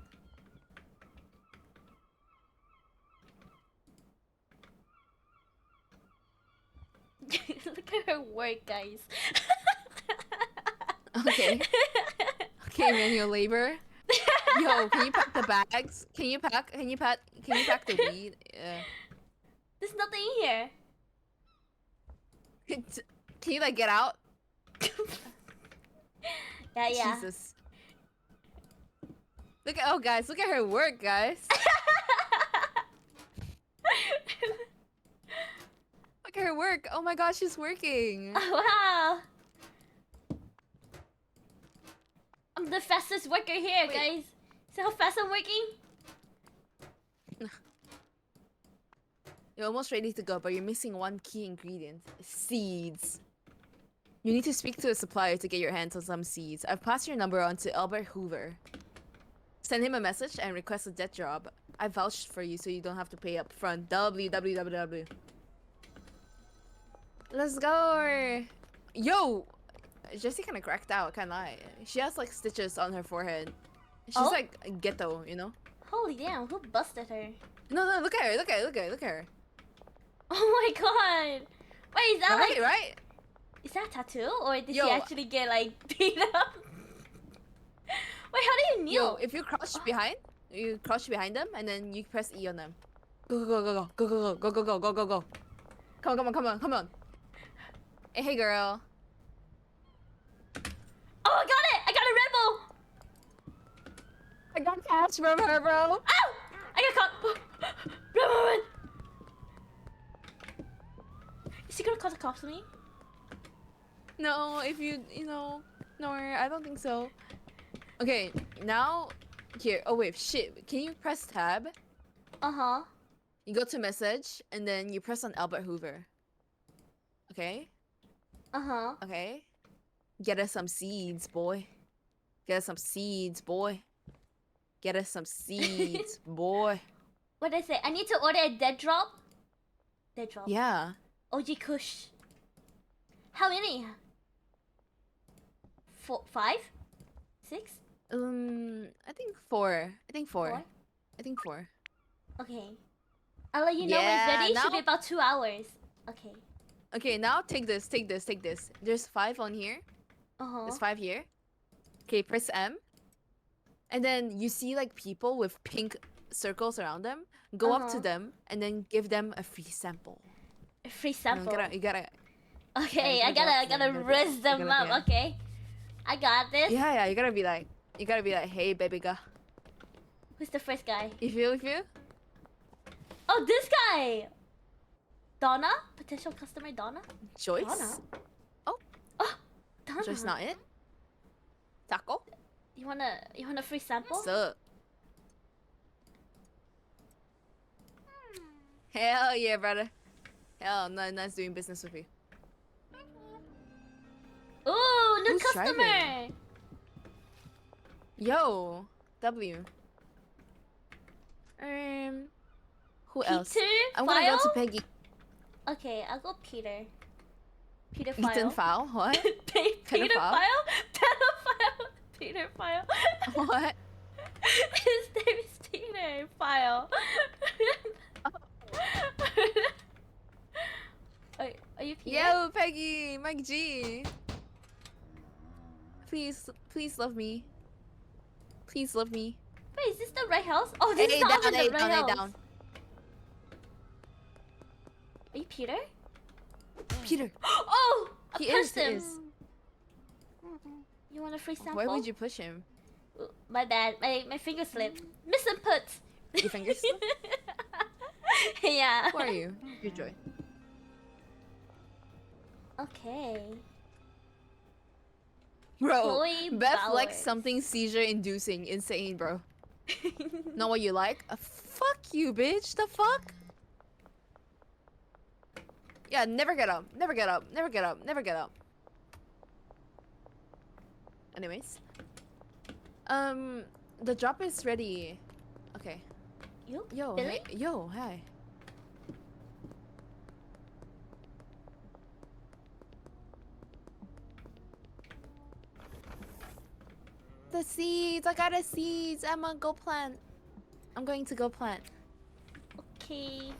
Look at her work, guys. Okay. Okay, manual labor. Yo, can you pack the bags? Can you pack the weed? There's nothing in here. Can you like get out? Yeah. Jesus. Look at guys, look at her work, guys. Look at her work. Oh my gosh, she's working. Wow. I'm the fastest worker here, Wait. guys. See how fast I'm working? You're almost ready to go, but you're missing one key ingredient. Seeds. You need to speak to a supplier to get your hands on some seeds. I've passed your number on to Albert Hoover. Send him a message and request a debt job. I vouched for you so you don't have to pay up front. www. Let's go! Yo! Jessie kinda cracked out, can't lie. She has like stitches on her forehead. She's Oh? like ghetto, you know? Holy damn, who busted her? No, look at her, look at her. Oh my god! Wait, is that Right, like... right? Is that a tattoo? Or did Yo. she actually get like beat up? Wait, how do you kneel? Yo, if you crouch behind, you crouch behind them and then you press E on them. Go. Come on. Hey girl. Oh, I got it! I got a Red Bull! I got cash from her, bro. Ow! I got caught! Run! Is she gonna call the cops on me? No, if you know, no, I don't think so. Okay, now, here. Oh wait, shit. Can you press tab? Uh-huh. You go to message and then you press on Albert Hoover. Okay. Uh-huh. Okay. Get us some seeds, boy. Get us some seeds, boy. Get us some seeds, boy. What did I say? I need to order a dead drop? Dead drop. Yeah. OG Kush. How many? 4, 5? 6? I think four. Four? I think four. Okay. I'll let you know when Yeah, it's ready. Should be now- about 2 hours. Okay. Okay, now take this. There's 5 on here. Uh-huh. There's 5 here. Okay, press M. And then you see like people with pink circles around them. Go up to Uh-huh. them and then give them a free sample. A free You sample. gotta. Okay, Yeah, I you gotta go up to gotta them, you gotta raise go- them you gotta- up, yeah. okay? I got this. Yeah, you gotta be like, hey baby girl. Who's the first guy? You feel? Oh, this guy! Donna? Potential customer Donna? Joyce? Donna? Oh, Donna? Joyce not it? Taco? You want a free sample? What's up? Hell yeah, brother. Hell, nice doing business with you. Ooh, new Who's customer! driving? Yo, W. Who else? Peter? I'm gonna go to File? Peggy. Okay, I'll go Peter. Peter File. Ethan Fowl? What? Peter Pedophile? File? Pedophile! Peter File. What? His name is Peter File. Are you Peter? Yo, Peggy, Mike G. Please love me. Please love me. Wait, is this the right house? Oh, this is not even the right house. down. Are you Peter? Peter. Oh, a He is, person. he is. You want a free sample? Why would you push him? Ooh, my bad. My finger slipped. Misinput. Your fingers slipped? Yeah. Who are you? Your Joy. Okay. Bro, Chloe Beth Bowers. likes something seizure-inducing. Insane, bro. Not what you like? Fuck you, bitch. The fuck? Yeah, never get up. Never get up. Never get up. Never get up. Anyways. The drop is ready. Okay. You? Yo, Billy? hey, yo, hi. The seeds! I got the seeds! I'm gonna go plant. I'm going to go plant. Okay.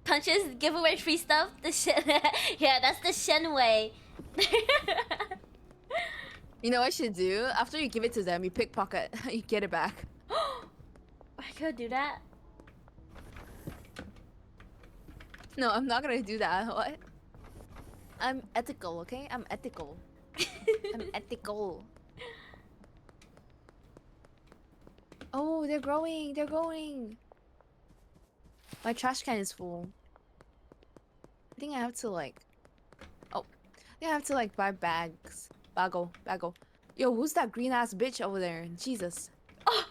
Punches give away free stuff. The Shen. Yeah, that's the Shen way. You know what I should do? After you give it to them, you pickpocket. You get it back. I could do that. No, I'm not gonna do that. What? I'm ethical, okay? I'm ethical. I'm ethical. Oh, they're growing. They're growing. My trash can is full. I think I have to like. Oh, I think I have to like buy bags. Bagel. Yo, who's that green ass bitch over there? Jesus. Oh.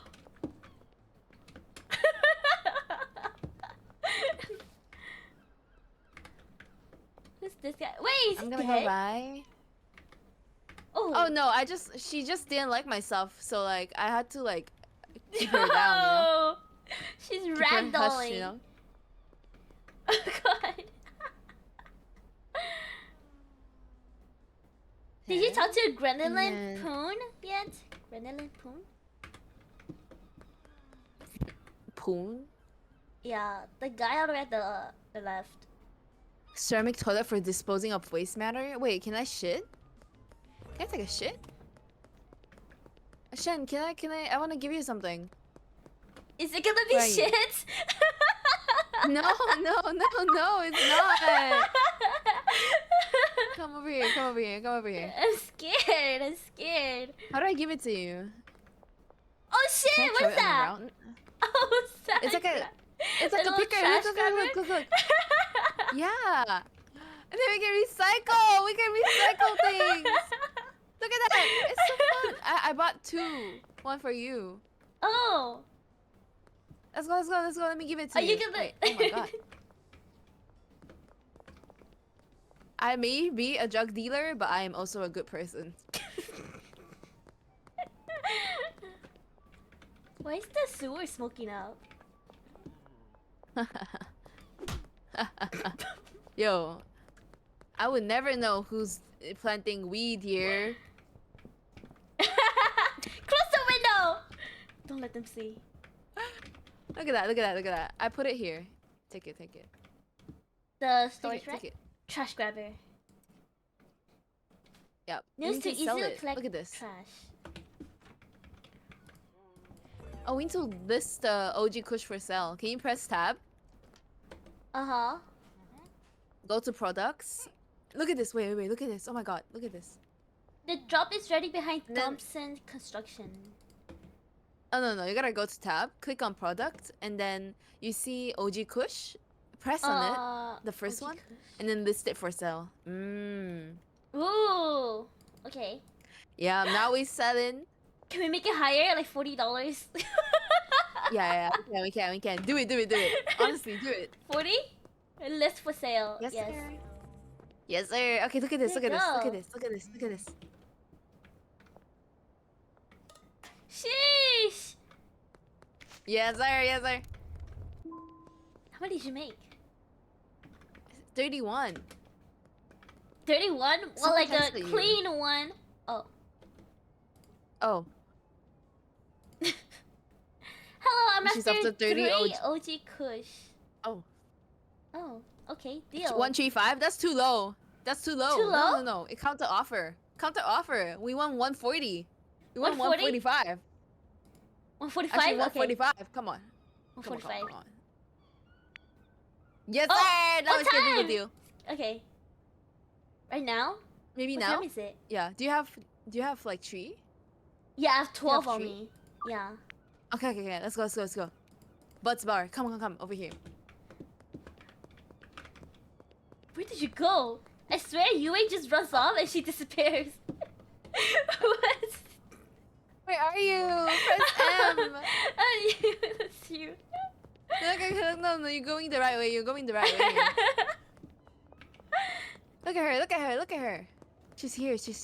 Who's this guy? Wait, is I'm he gonna dead? go buy. Oh. Oh no, she just didn't like myself, so like I had to like keep her down, you know? She's Keep her hush, ragdolling. you know? Oh god. Did you talk to Gwendolyn then- Poon yet? Gwendolyn Poon? Poon? Yeah, the guy all the way at the left. Ceramic toilet for disposing of waste matter? Wait, can I shit? Can I take a shit? Shen, can I wanna give you something. Is it gonna be Where are you? shit? No, it's not. Come over here. I'm scared. How do I give it to you? Oh shit, Can I throw what's it on the that? ground? Oh, It's like a little picker. trash Look. Yeah. And then we can recycle things. Look at that. It's so fun. I bought 2. One for you. Oh. Let's go. Let me give it to Are you. you gonna... Wait, oh my god. I may be a drug dealer, but I am also a good person. Why is the sewer smoking out? Yo, I would never know who's planting weed here. Close the window! Don't let them see. Look at that. I put it here. Take it. The storage Take rack? it. Trash grabber. Yep. News You to can sell easily it. collect Look at this. trash. Oh, we need to list the OG Kush for sale. Can you press tab? Uh-huh. Go to products. Look at this. Wait. Look at this. Oh my god. Look at this. The drop is ready behind And then- Thompson Construction. Oh no. You gotta go to tab. Click on product, and then you see OG Kush. Press on it, the first OG one, Kush. and then list it for sale. Mmm. Ooh. Okay. Yeah. Now we selling. Can we make it higher? Like $40? Yeah. We can. Do it. Honestly, do it. 40? List for sale. Yes, Yes. sir. Yes, sir. Okay, look at this. There Look you at go. this. Sheesh! Yes, sir. How many did you make? 31. 31? Well, Someone like a texted you. clean one. Oh. Oh, Hello, I'm She's after after 30 3 OG Kush. oh. Oh, okay, deal. 135? That's too low. Too No, low? no. It counter offer. We won 140. We won 140? 145. 145? Actually, Okay. 145. Come on. 145. Come on. Yes, Oh, sir. Now what it's good time? with you. Okay. Right now? Maybe What now? time is it? Yeah. Do you have like 3? Yeah, I have 12 on three? me. Yeah. Okay. Let's go. Butts bar. Come over here. Where did you go? I swear Yue just runs off and she disappears. What? Where are you? Press M. That's you. No, you're going the right way. Look at her. She's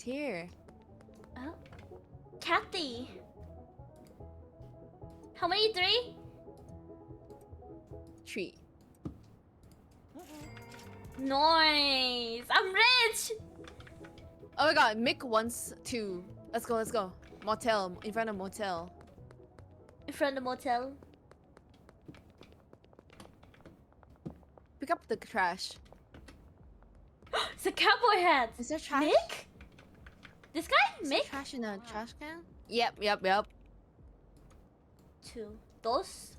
here. Oh. Kathy. How many? 3? 3. Nice. I'm rich. Oh my god, Mick wants 2. Let's go. Motel, in front of motel. In front of the motel. Pick up the trash. It's a cowboy hat. Is there trash? Mick? This guy? Is there Mick? trash in a trash can? Yep. 2. Dos.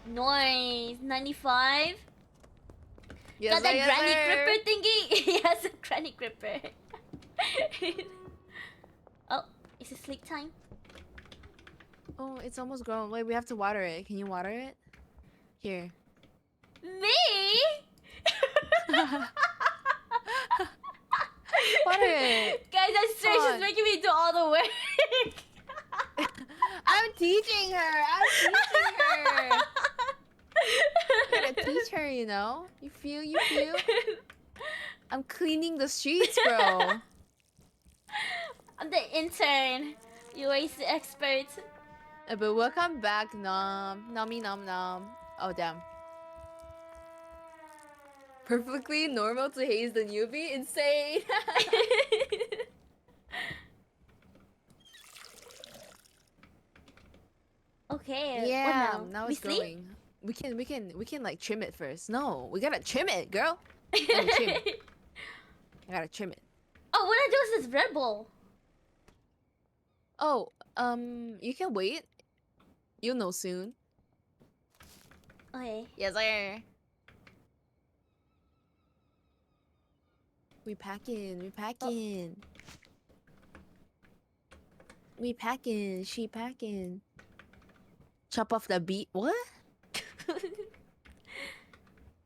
Nice. 95. Yes, Got that sir, yes, granny sir. gripper thingy? Yes, a granny gripper. Oh, is it sleep time? Oh, it's almost grown. Wait, we have to water it. Can you water it? Here. Me? Water it. Guys, I swear Come she's on. making me do all the work. I'm teaching her. I'm teaching her. You gotta teach her, you know? You feel? You feel? I'm cleaning the streets, bro. I'm the intern. You always the expert. But welcome back, Nom. Nommy nom nom. Oh, damn. Perfectly normal to haze the newbie? Insane! Okay. Yeah, What now we it's sleep? growing. We can like trim it first. No, we gotta trim it, girl. I gotta trim it. I gotta trim it. Oh, what I do is this Red Bull. Oh, you can wait. You'll know soon. Okay. Yes, sir. We packing. We packing. We packing. She packing. Chop off the beat. What?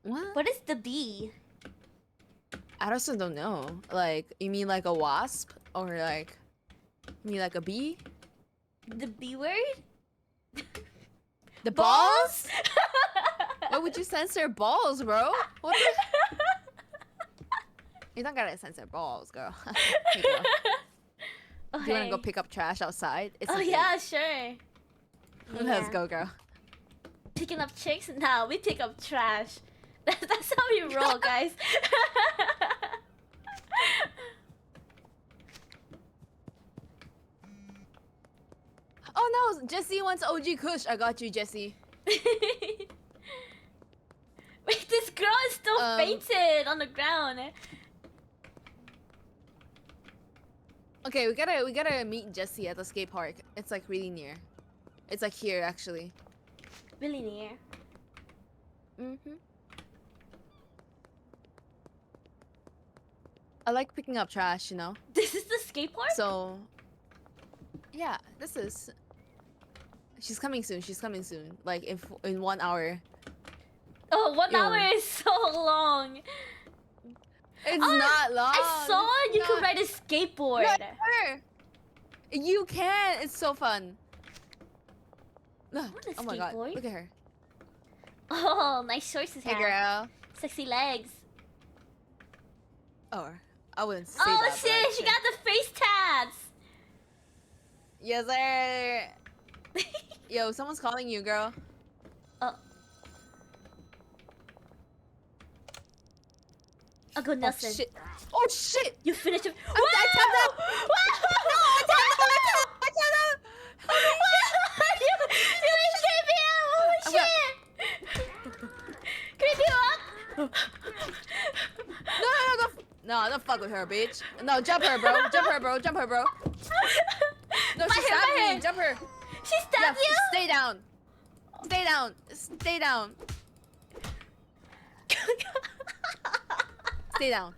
What? What is the bee? I also don't know. Like, you mean like a wasp? Or like, you mean like a bee? The B word? The balls? Why would you censor balls, bro? What the? You don't gotta censor balls, girl. Hey, girl. Do you wanna go Okay. pick up trash outside? It's Oh okay. yeah, sure. Let's Yeah. go, girl. Picking up chicks? Nah, we pick up trash. That's how we roll, guys. Oh no, Jesse wants OG Kush. I got you, Jesse. Wait, this girl is still fainted on the ground. Okay, we gotta meet Jesse at the skate park. It's like really near. It's like here actually. Really near. Mm-hmm. I like picking up trash, you know? This is the skate park? So yeah, this is she's coming soon, she's coming soon. Like if in 1 hour. Oh, 1 Ew. hour is so long. It's Oh, not long. I saw It's you could not- ride a skateboard. Not her. You can. It's so fun. want a Oh my god, skateboard. look at her. Oh, nice choices, Hey have. girl. Sexy legs. Or I wouldn't say Oh that. but shit, she sure. got the face tats. Yes, sir. Yo, someone's calling you, girl. Oh, go Nelson. Oh shit. Oh shit. You finished it. I tapped out. No, I tapped out. You escaped me out. Holy I'm shit. Can I do up? No, don't fuck with her, bitch. No, jump her, bro. Jump her, bro. Jump her, bro. No, she Fight her, stabbed fight me. her. Jump her. She stabbed you? Stay down. Stay down. Stay down. Stay down.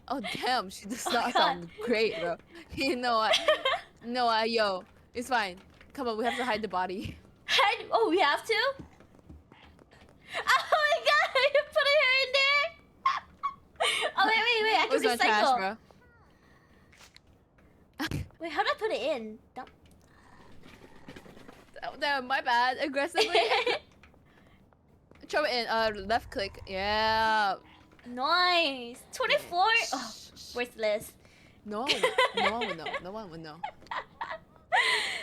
Oh damn, she does Oh, not God. sound great, bro. You know what? No, yo, it's fine. Come on, we have to hide the body. Oh, we have to? Oh my god, you putting her in there? Oh, wait, I can Where's my recycle. trash, bro? Wait, how do I put it in? Don't... Oh, my bad. Aggressively. Throw it in. Left click. Yeah. Nice. 24? Oh, worthless. No, no one would know. No one would know.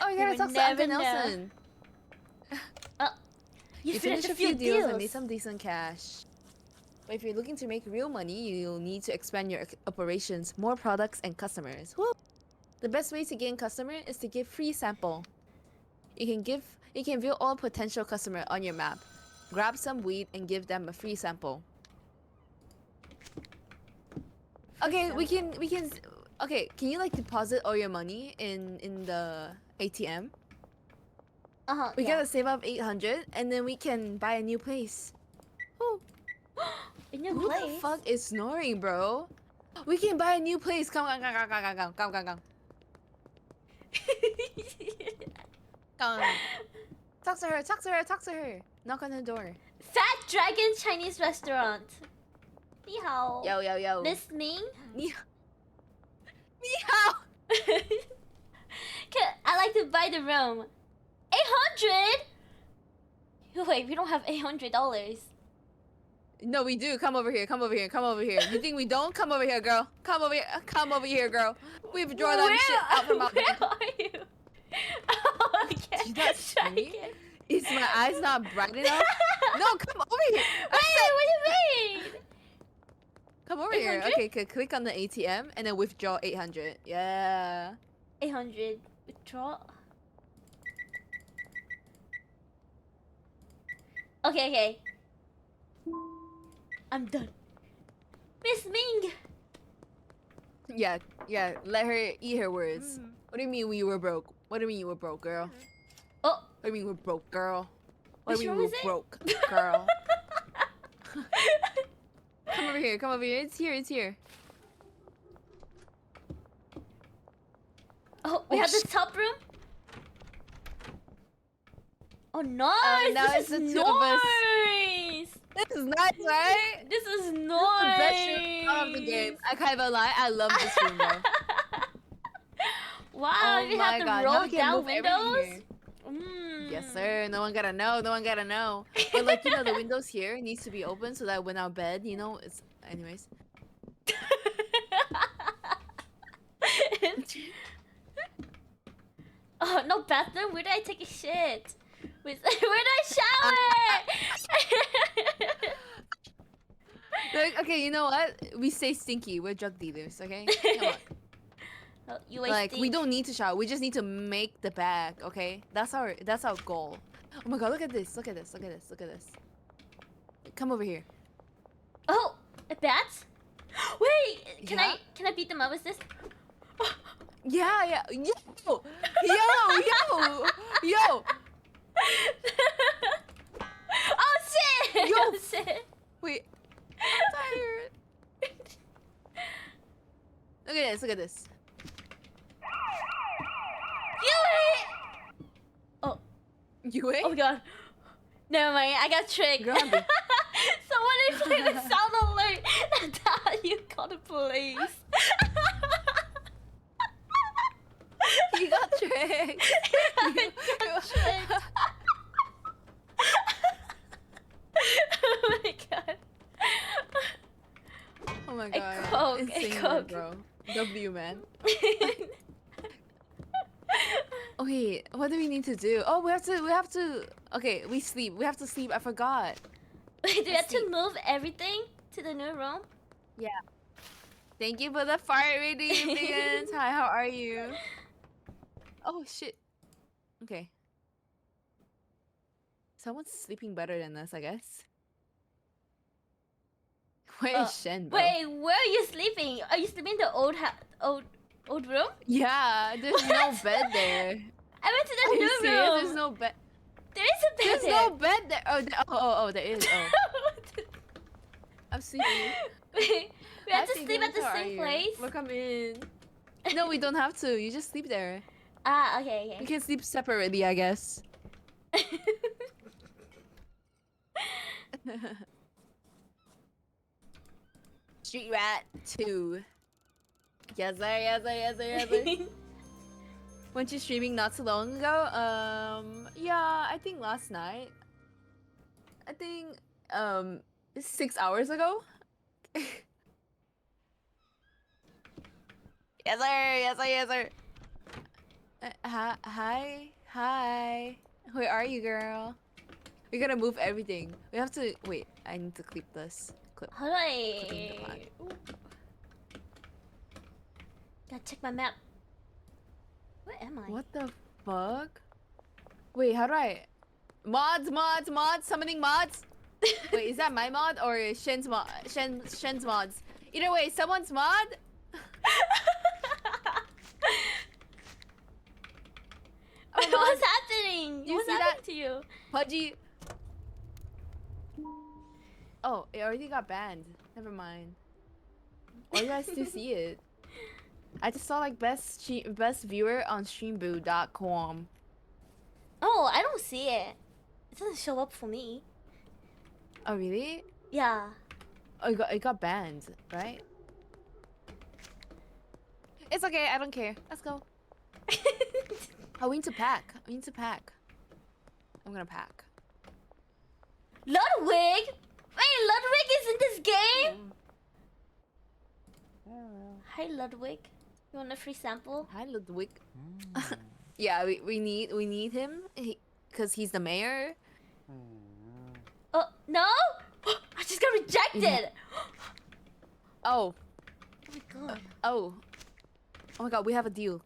Oh, you You gotta would talk to never Uncle know. Nelson. You finished finished a few deals deals. and made some decent cash. But if you're looking to make real money, you'll need to expand your operations, more products, and customers. Woo! The best way to gain customer is to give free sample. You can view all potential customer on your map. Grab some weed and give them a free sample. Okay, we can. Okay, can you like deposit all your money in the ATM? We yeah. gotta save up 800 and then we can buy a new place. Woo. New Who place. the fuck is snoring, bro? We can buy a new place. Come. Come. Talk to her. Talk to her. Talk to her. Knock on the door. Fat Dragon Chinese restaurant. 你好. Yo. Miss Ming? 你好. I'd like to buy the room. 800? Wait, we don't have $800. No, we do. Come over here. Come over here. Come over here. You think we don't? Come over here, girl. Come over here. Come over here, girl. We've drawn that shit out from our Where are you? Oh, okay. Did that Try me? again. Is my eyes not bright enough? No, come over here. Wait, what do you mean? Come over here. 800? Okay, click on the ATM and then withdraw 800. Yeah. 800 withdraw. Okay. I'm done. Miss Ming. Yeah. Let her eat her words. What do you mean we were broke? What do you mean you were broke, girl? Oh, What do you mean we're broke, girl? What Which do you room mean is we're it? broke, girl? Come over here. Come over here. It's here. It's here. oh, we Oh, have the sh- top room. Oh, nice. now This it's is the two of us. nice. This is nice, right? This is The nice. best room out of the game. I can't even lie. I love this room, though. Wow, Oh we my have the God, now roll we can down move everything windows. here. Mm. Yes, sir. No one gotta know. No one gotta know. But like, the windows here needs to be open so that when our bed, it's. Anyways. Oh, no bathroom. Where did I take a shit? Where did I shower? Like, okay, you know what? We stay stinky. We're drug dealers, okay? Come on. Oh, you Like, we stink. don't need to shower. We just need to make the bag, okay? That's our goal. Oh my god, look at this. Look at this. Come over here. Oh, a bat? Wait, can Yeah? I beat them up with this? Yeah. Yo! Yo! Oh shit! Yo. Oh shit! Wait. I'm tired. Look at this. Oh, You ain't? oh my god. Never mind, I got tricked. Grumpy. Someone is playing the sound alert. That's how you call the police. You got tricked. I got tricked. Oh my god. Oh my A god. Coke, a Insane, Coke. bro. W, man. Oh wait, what do we need to do? Oh, we have to. Okay, we sleep. We have to sleep. I forgot. Wait, do we have to Sleep. move everything to the new room? Thank you for the fire rating, Vegans. Hi, how are you? Oh shit. Okay. Someone's sleeping better than us, I guess. Where is Shen, bro? Wait, where are you sleeping? Are you sleeping in the old room? Yeah, there's no What? bed there. I went to Are the you new serious? room. There's no bed. There is a bed There's there. no bed there. Oh, there is. Oh, I'm sleeping. we Hi, have to sleep at Vegans, the how are same you? place. We're coming. No, we don't have to. You just sleep there. Ah, okay, We okay. can sleep separately, I guess. Street Rat 2. Yes, sir. Weren't you streaming not so long ago? Yeah, I think last night. I think, 6 hours ago? Yes, sir. Hi. Where are you, girl? We gotta move everything. We have to, wait, I need to clip this. How do I... Ooh. Gotta check my map. Where am I? What the fuck? Wait, how do I... Mods! Summoning mods! Wait, is that my mod or Shen's mod? Shen's mods. Either way, someone's mod? Wait, what's happening? You What's see happening that? to you? Pudgy. Oh, it already got banned. Never mind. Why do you guys still see it? I just saw like best viewer on streamboo.com. Oh, I don't see it. It doesn't show up for me. Oh really? Yeah. Oh, it got banned, right? It's okay. I don't care. Let's go. Oh, we need to pack. We need to pack. I'm gonna pack. Ludwig? Wait, Ludwig is in this game? Hi, Ludwig. You want a free sample? Hi, Ludwig. Yeah, we need him because he's the mayor. Oh, no? I just got rejected! Oh. Oh my god. Oh. Oh my god, we have a deal.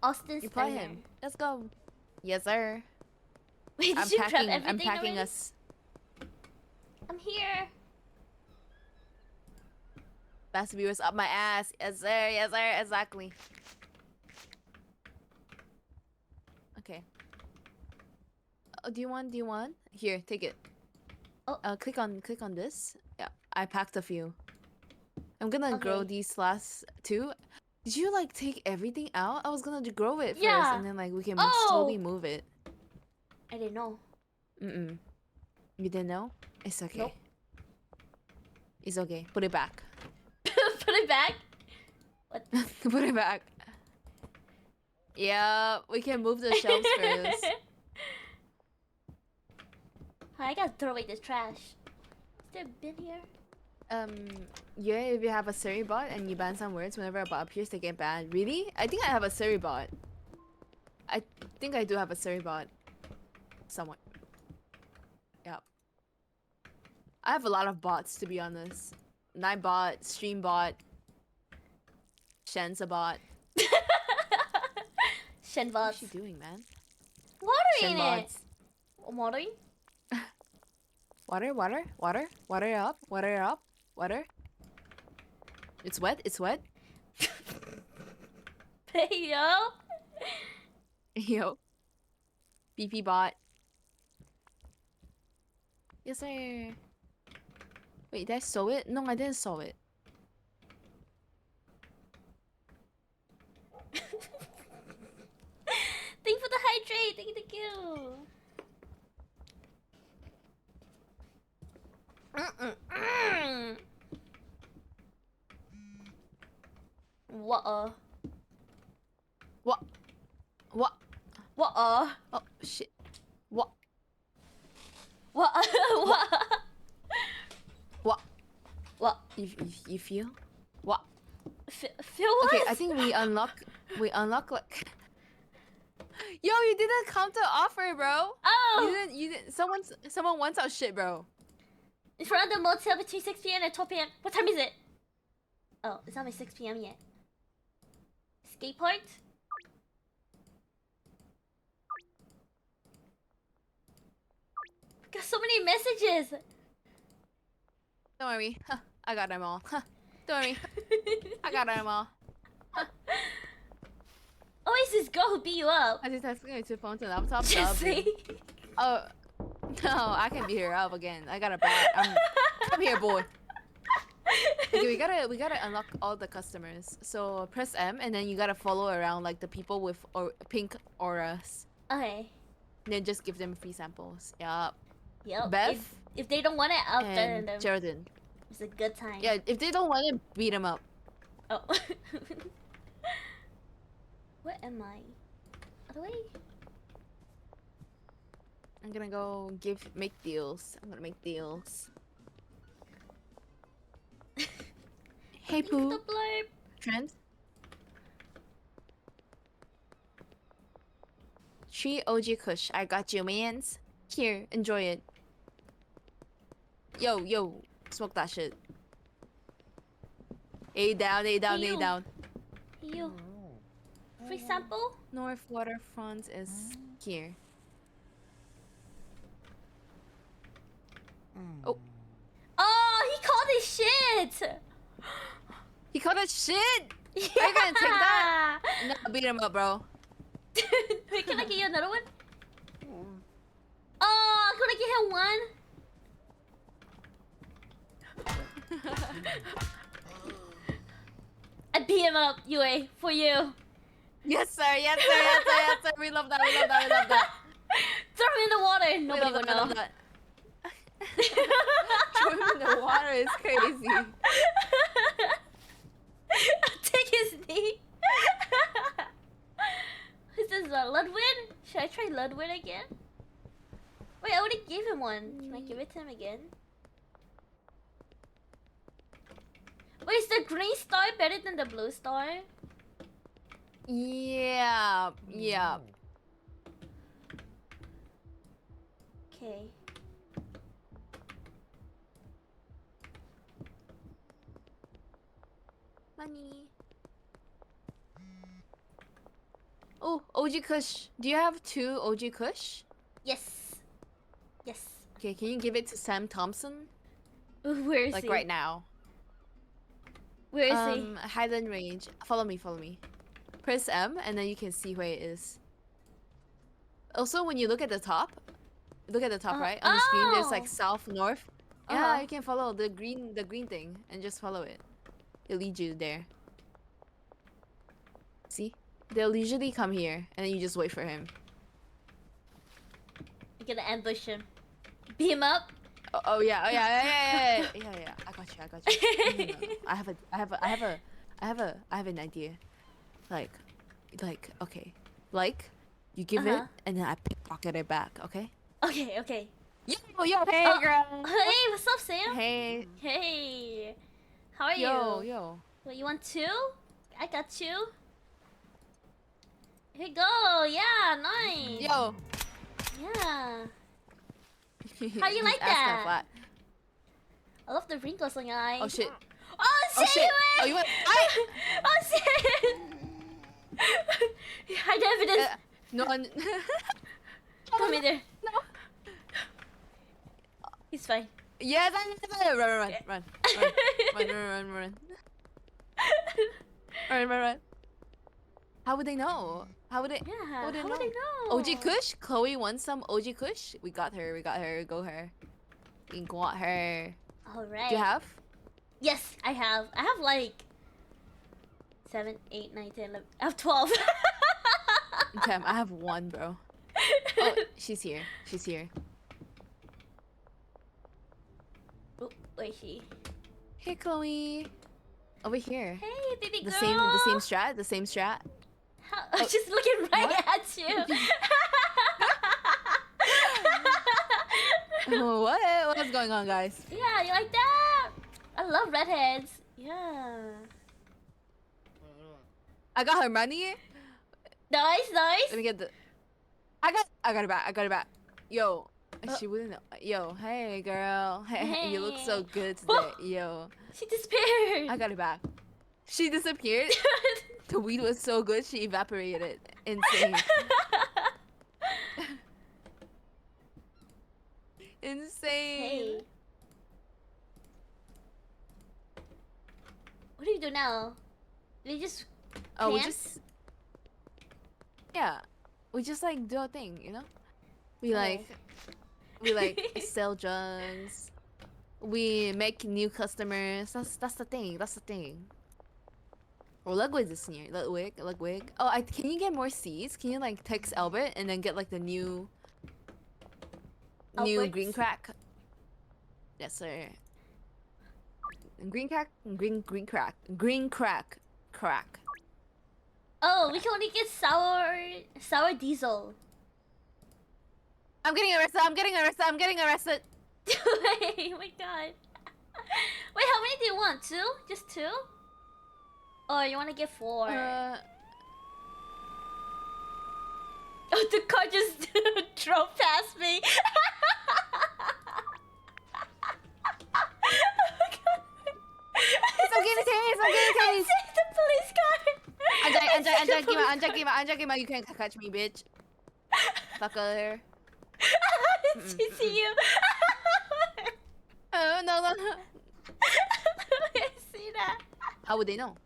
Austin You play Steiner. him. Let's go. Yes, sir. Wait, did I'm you prep packing. everything I'm packing already? us. I'm here. Best viewers up my ass. Yes, sir. Yes, sir. Exactly. Okay. Oh, do you want? Here, take it. Oh. Click on this. Yeah, I packed a few. I'm gonna grow Okay. these last two. Did you like take everything out? I was gonna grow it first, Yeah. and then like we can Oh. slowly move it. I didn't know. Mm-mm. You didn't know? It's okay. Nope. It's okay. Put it back. Put it back. What? Put it back. Yeah, we can move the shelves first. I gotta throw away this trash. Is there a bin here? Yeah, if you have a Surrey bot and you ban some words whenever a bot appears, they get banned. Really? I think I have a Surrey bot. I think I do have a Surrey bot. Somewhere. Yep. I have a lot of bots, to be honest. Nightbot, Streambot, Shen's a bot. What Shenbots. is she doing, man? Watering it. Shenbots. Watering? Water up. Water. It's wet. Hey, yo. Yo. BP bot. Yes, sir. Wait, did I sew it? No, I didn't sew it. Thank you for the hydrate. Thank you. What? What? What? Oh, shit. What? What? What? What? You feel? What? Feel what? Okay, I think we unlock like... Yo, you didn't counter offer, bro. Oh! You didn't, someone wants our shit, bro. In front of the motel between 6 p.m. and 12 p.m. What time is it? Oh, it's not my 6 p.m. yet. Skate park? Got so many messages! Don't worry. Huh, I got them all. Huh, don't worry. I got them all. Always this girl who beat you up. I just texted you to phone to laptop. Jesse. Oh, no, I can beat her up again. I got a bat. Come here, boy. Okay, we gotta unlock all the customers. So press M, and then you gotta follow around like the people with pink auras. Okay. Then just give them free samples. Yeah. Yep. Beth If they don't want it, I'll threaten and them. Jordan. It's a good time. Yeah, if they don't want it, beat them up. Oh. Where am I? Other way? I'm gonna go make deals. I'm gonna make deals. Hey, Thank you for Pooh. the blurb. Trent. Tree OG Kush. I got you, mans. Here, enjoy it. Yo, smoke that shit. A down. Ew. You. Free sample? North Waterfront is here. Oh, Oh, he called it shit! he called it shit! Yeah. Are you gonna take that? No, beat him up, bro. Wait, can I get you another one? Oh, can I get him one? I beat him up, Yue, for you. Yes, sir. Yes, sir. Yes, sir. Yes, sir. We love that. We love that. We love that. Throw him in the water. We Nobody love will that, we love know. that. Throw him in the water is crazy. Take his knee. This is Ludwig. Should I try Ludwig again? Wait, I already gave him one. Can I give it to him again? Wait, is the green star better than the blue star? Yeah. Yeah. Okay. Money. Oh, OG Kush. Do you have 2 OG Kush? Yes. Yes. Okay, can you give it to Sam Thompson? Where is Like he? right now. Where is he? Highland Range. Follow me, follow me. Press M and then you can see where it is. Also, when you look at the top, right? On the screen, there's like Oh! south, north. Yeah, Uh-huh. you can follow the green thing and just follow it. It'll lead you there. See? They'll usually come here and then you just wait for him. You're gonna ambush him. Beat him up. Oh yeah, yeah. I got you. No. I have an idea. Like, okay. Like, you give it and then I pickpocket it back, okay? Okay. Yo, hey Oh, girl. Hey, what's up, Sam? Hey. Hey. How are Yo. you? Wait, you want 2? I got 2. Here you go. Yeah, nice. Yo. Yeah. How you like Ass kinda that? flat. I love the wrinkles on your eyes. Oh shit. Oh shit! Oh shit. Oh, you went. Oh shit! Hide the evidence. No. Come in there. No. He's fine. Yes, run. Run. How would they know? How would they? Yeah. How would they know? know? OG Kush? Chloe wants some OG Kush? We got her. Go her. We got her. All right. Do you have? Yes, I have. I have like 7, 8, 9, 10, 11. I have 12. Damn, I have 1, bro. Oh, she's here. Oh, where is she? Hey, Chloe. Over here. Hey, baby girl. The same strat. How, Oh, just looking right what? at you. What's going on, guys? Yeah, you like that? I love redheads. Yeah. I got her money. Nice. Let me get the. I got it back. Yo, she wouldn't know. Yo, hey girl. Hey, you look so good today. Yo, She disappeared. I got it back. She disappeared. The weed was so good, she evaporated. Insane. Insane. Hey. What do you do now? Do you just Oh, we dance? just. Yeah, we just like do our thing, you know. We Okay. like sell drugs. We make new customers. That's the thing. Oh, Ludwig is near. Ludwig. Oh, can you get more seeds? Can you like text Albert and then get like the new Alberts? green crack? Yes, sir. Green crack. Oh, we can only get sour diesel. I'm getting arrested. Wait, oh my god. Wait, how many do you want? 2? Just 2? Or you want to get 4? Oh, the car just drove past me. I'm getting tased. The police car. Anja, you can't catch me, bitch. Fucker. She see you. Oh, no. I see that. How would they know?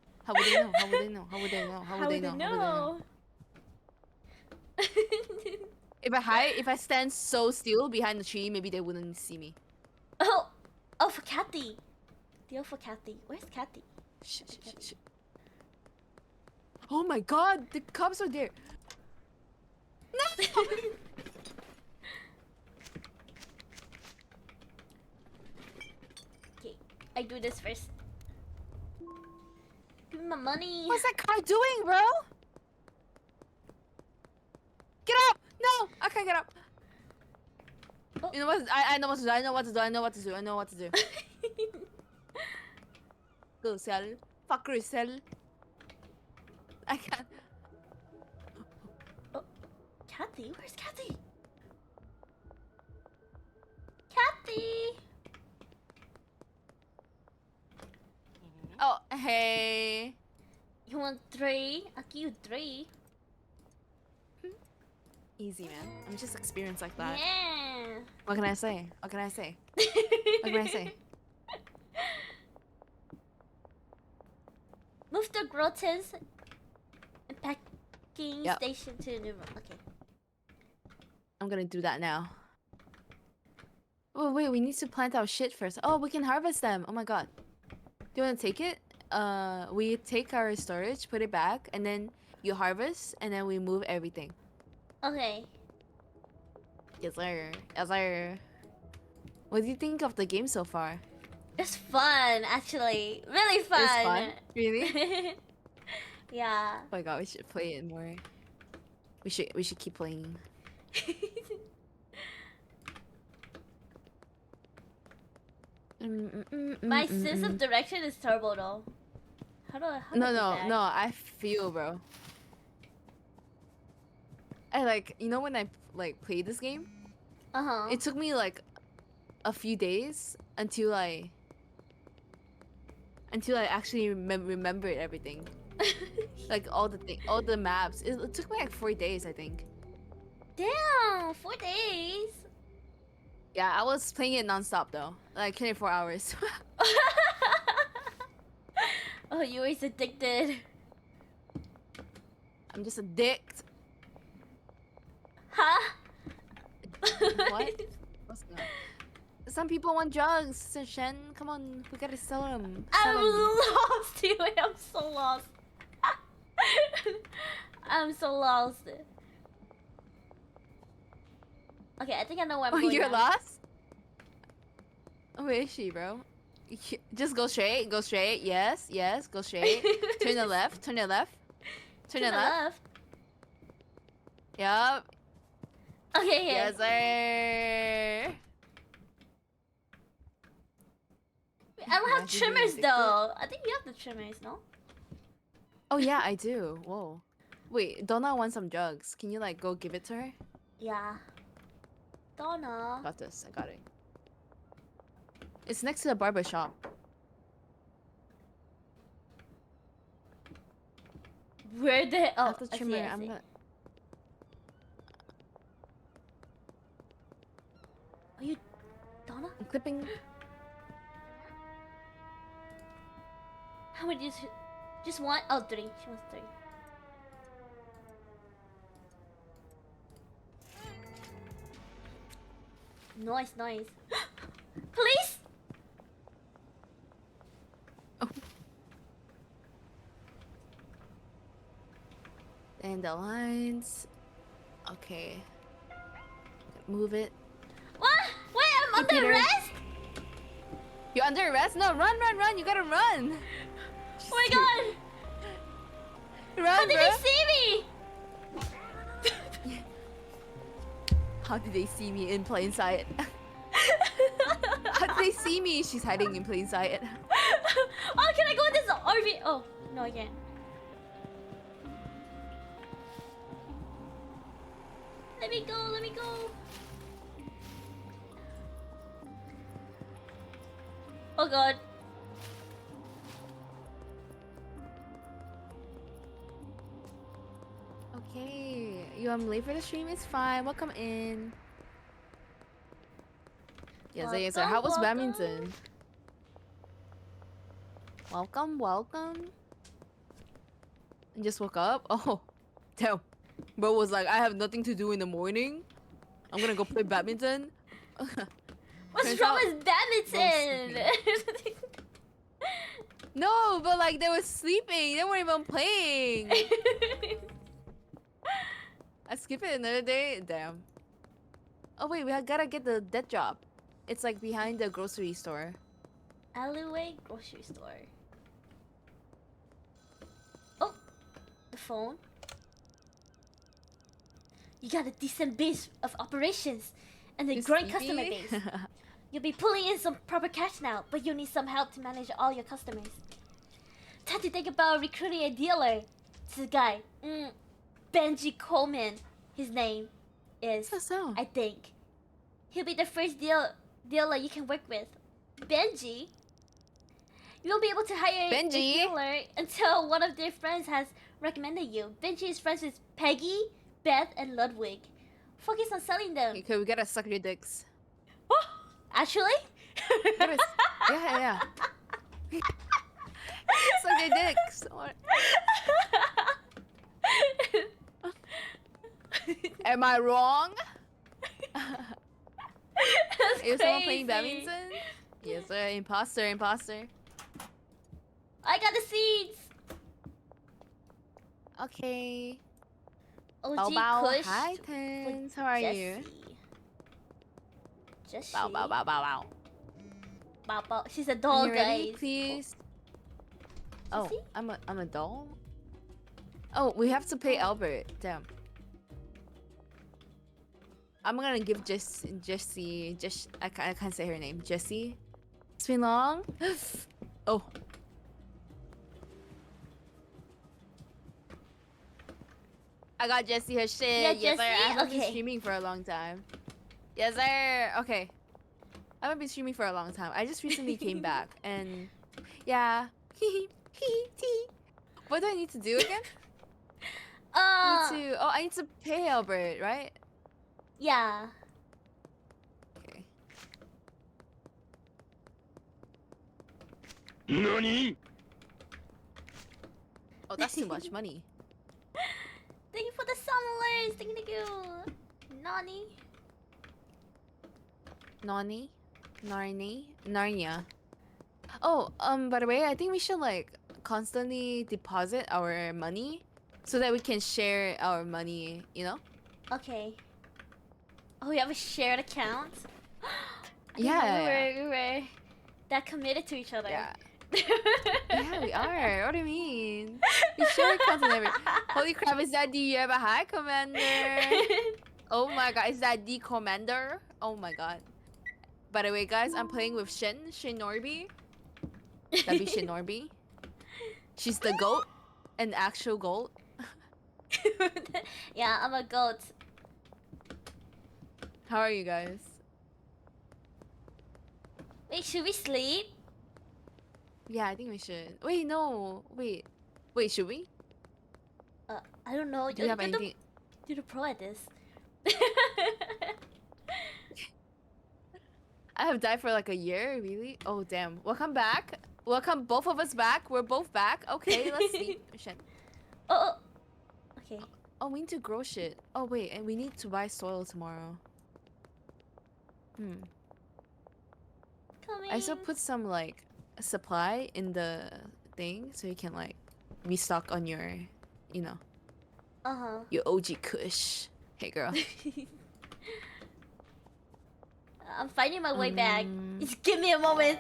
If I stand so still behind the tree, maybe they wouldn't see me. Oh, for Kathy. Deal for Kathy. Where's Kathy? Shh. Oh my god, the cops are there. No! Okay, I do this first. Give me my money. What's that car doing, bro? Get up! No, I can't get up. Oh. You know what? I know what to do. I know what to do. I know what to do. I know what to do. Go sell. Fucker sell. I can't. Oh, Kathy? Where's Kathy? Kathy! Oh, hey. You want 3? I'll give you 3. Easy, man. I'm just experienced like that. Yeah. What can I say? What can I say? What can I say? Move the grotters and packing Yep. station to the new room. Okay. I'm gonna do that now. Oh wait, we need to plant our shit first. Oh, we can harvest them. Oh my god. Do you wanna take it? We take our storage, put it back, and then you harvest, and then we move everything. Okay. Yes sir. Yes sir. What do you think of the game so far? It's fun, actually. Really fun. It's fun? Really? Yeah. Oh my god, we should play it more. We should keep playing. My sense of direction is terrible though. How do I do that? No, I feel, bro. I like, you know when I like played this game? Uh-huh. It took me like a few days until I actually remembered everything. Like all the maps. It took me like 4 days, I think. Damn, 4 days. Yeah, I was playing it non-stop though. Like 24 hours. Oh, you always addicted. I'm just addict. Huh? What? What's that? Some people want drugs, so Shen. Come on, we gotta sell them. I'm lost, dude. I'm so lost. I'm so lost. Okay, I think I know where I'm Oh, going you're now. lost? Where is she, bro? Just go straight. Go straight. Yes, yes. Go straight. Turn the left. Turn the left. Turn the left. Yup. Okay, here. Yes, sir. I don't have Imagine being trimmers addicted. though. I think you have the trimmers, no? Oh yeah, I do. Whoa. Wait, Donna wants some drugs. Can you like go give it to her? Yeah. Donna. Got this. I got it. It's next to the barber shop. Where the I oh have the I see, trimmer. I I'm see. not. Are you Donna? I'm clipping. How many just one? Oh, 3. She wants 3. Nice, nice. Police! Oh. And the lines. Okay. Move it. What? Wait, I'm under Peter. arrest? You under arrest? No, run, run, run! You gotta run. Oh my god! Run, How did bro. they see me? How did they see me in plain sight? How did they see me? She's hiding in plain sight. Oh, can I go in this RV? Oh, no, I can't. Let me go, let me go. Oh god. Okay, you late for the stream? It's fine. Welcome in. Yes, yes, sir. How was Welcome, badminton? Welcome, welcome. And just woke up? Oh, damn. Bro was like, I have nothing to do in the morning. I'm gonna go play badminton. What's Turns wrong out- with badminton? No, but like they were sleeping. They weren't even playing. I skip it another day. Damn. Oh wait, gotta get the dead job. It's like behind the grocery store. Alleyway grocery store. Oh, the phone. You got a decent base of operations and a You growing sleepy? customer base. You'll be pulling in some proper cash now, but you'll need some help to manage all your customers. Time to think about recruiting a dealer. This guy, Benji Coleman, his name is. So. I think he'll be the first dealer you can work with. Benji, you won't be able to hire a Benji? dealer until one of their friends has recommended you. Benji is friends with Peggy, Beth, and Ludwig. Focus on selling them. Okay, we gotta suck your dicks. Actually? Yeah. Suck your dicks. Am I wrong? Is someone playing badminton? Yes, sir. Imposter. I got the seeds. Okay. OG Bow. Kush. Hi, Tens. How are you? Jessie. Bow. Bow. She's a doll, You ready, guys. please? Oh, Oh, Jessie? I'm a doll. Oh, we have to pay Albert. Damn. I'm gonna give Jessie. I can't say her name. Jessie. It's been long. Oh. I got Jessie her shit. Yeah, yes, sir. I Jessie? haven't been Okay. streaming for a long time. Yes, sir. Okay. I haven't been streaming for a long time. I just recently came back, and yeah. What do I need to do again? I need to pay Albert, right? Yeah. Okay. NANI?! Oh, that's too much money. Thank you for the summers. Thank you. Nani. Nani? Narnia. Oh, by the way, I think we should like constantly deposit our money so that we can share our money, you know? Okay. Oh, we have a shared account? I didn't know Yeah. we were that committed to each other. Yeah. Yeah, we are. What do you mean? We share accounts and everything. Holy crap, is that the hi, Commander? Oh my god, is that the Commander? Oh my god. By the way, guys, I'm playing with Shin Norby. That'd be Shin Norby. She's the goat. An actual goat. Yeah, I'm a goat. How are you guys? Wait, should we sleep? Yeah, I think we should. Wait, no. Wait, should we? I don't know. Do you have anything? You're the pro at this. I have died for like a year, really? Oh, damn. Welcome back. Welcome both of us back. We're both back. Okay, let's sleep. Shit. Oh. Okay. Oh, we need to grow shit. Oh, wait, and we need to buy soil tomorrow. Coming. I also put some, like, supply in the thing so you can, like, restock on your, you know, your OG Kush. Hey, girl. I'm finding my way back. Just give me a moment.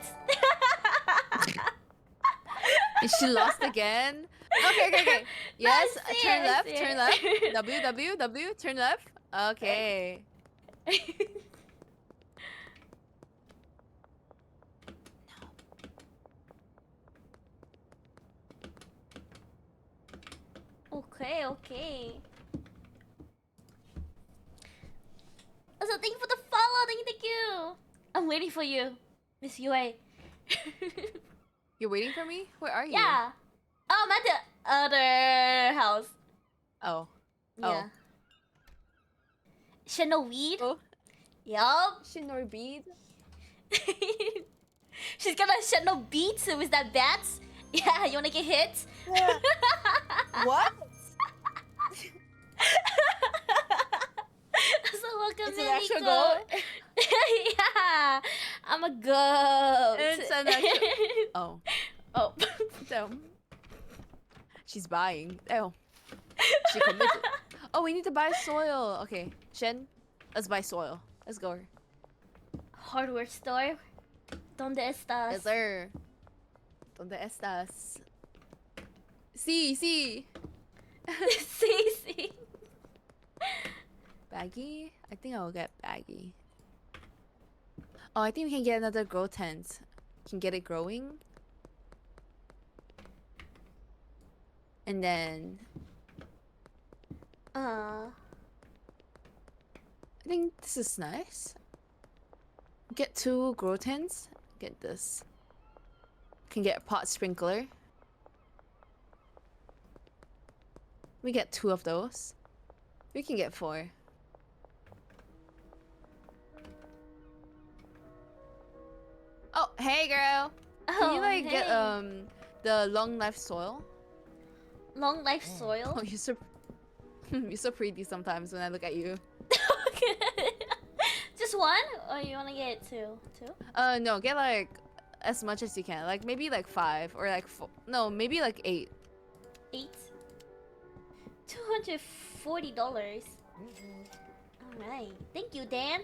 Is she lost again? Okay. Yes, I see turn it, I left, see turn it. left. W, turn left. Okay. Okay. Also, thank you for the follow. Thank you. I'm waiting for you, Miss Yue. You're waiting for me? Where are you? Yeah. Oh, I'm at the other house. Oh. Yeah. Chanel weed? Oh. Yup. Shinor bead? She's gonna Chanel beat with that bats. Yeah, you wanna get hit? What? So welcome, It's an actual Nico. goat? Yeah, I'm a goat. It's an actual... Oh. Oh. Damn. She's buying. Oh. She committed. Oh, we need to buy soil. Okay, Shen, let's buy soil. Let's go. Hardware store. ¿Dónde estás? Yes, sir. ¿Dónde estás? Sí, sí. Sí, sí. Baggy? I think I'll get baggy. Oh, I think we can get another grow tent. Can get it growing. And then Uh. I think this is nice. Get 2 grow tents. Get this. Can get a pot sprinkler. We get 2 of those. We can get 4. Oh, hey girl. Can you like get hey. the long life soil? Long life soil? Oh, you're so you're so pretty sometimes when I look at you. Just one? Or you wanna get two? Two? No, get like as much as you can. Like maybe like 5 or like 4. No, maybe like 8. 8? $240. Alright. Thank you, Dan.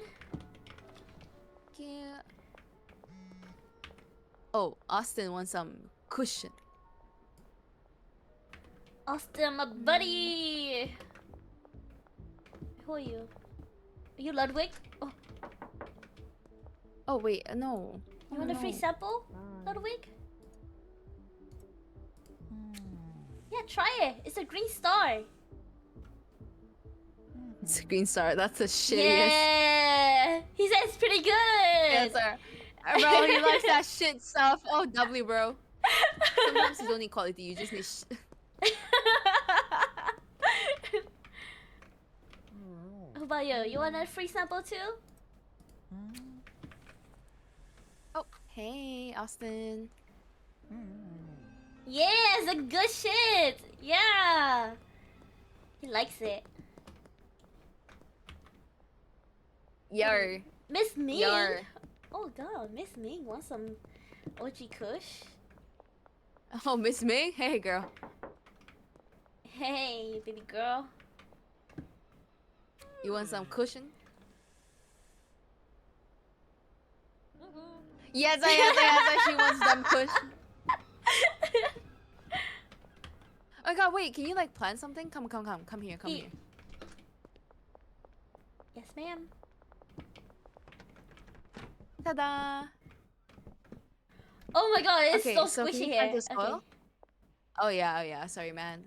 Yeah. Oh, Austin wants some cushion. Austin, my buddy! Who are you? Are you Ludwig? Oh, Oh wait, no. you want a free sample, Ludwig? Yeah, try it. It's a green star. It's a green star. That's the shittiest. Yeah! He said it's pretty good! Yes, sir. Bro, he likes that shit stuff. Oh, W, bro. Sometimes you don't need quality. You just need. How about you? You want a free sample too? Oh, hey, Austin. Yeah, it's a good shit! Yeah! He likes it. Yar. Miss Ming! Yar. Oh god, Miss Ming wants some OG Kush. Oh, Miss Ming? Hey, girl. Hey, baby girl. You want some cushion? Yes, she wants them cushion. Oh my god, wait, can you like plant something? Come here, come Eat. here. Yes, ma'am. Ta-da! Oh my god, it's Okay, so so can squishy you here. plant the soil? Oh yeah, sorry man.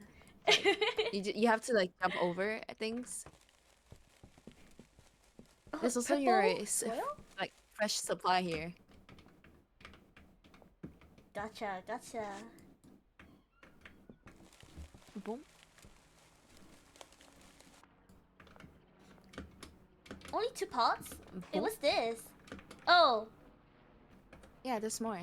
You have to like jump over things. There's also your Purple soil? like fresh supply here. Gotcha. Boom. Only 2 pots? Hey, Boom. what's this? Oh. Yeah, there's more.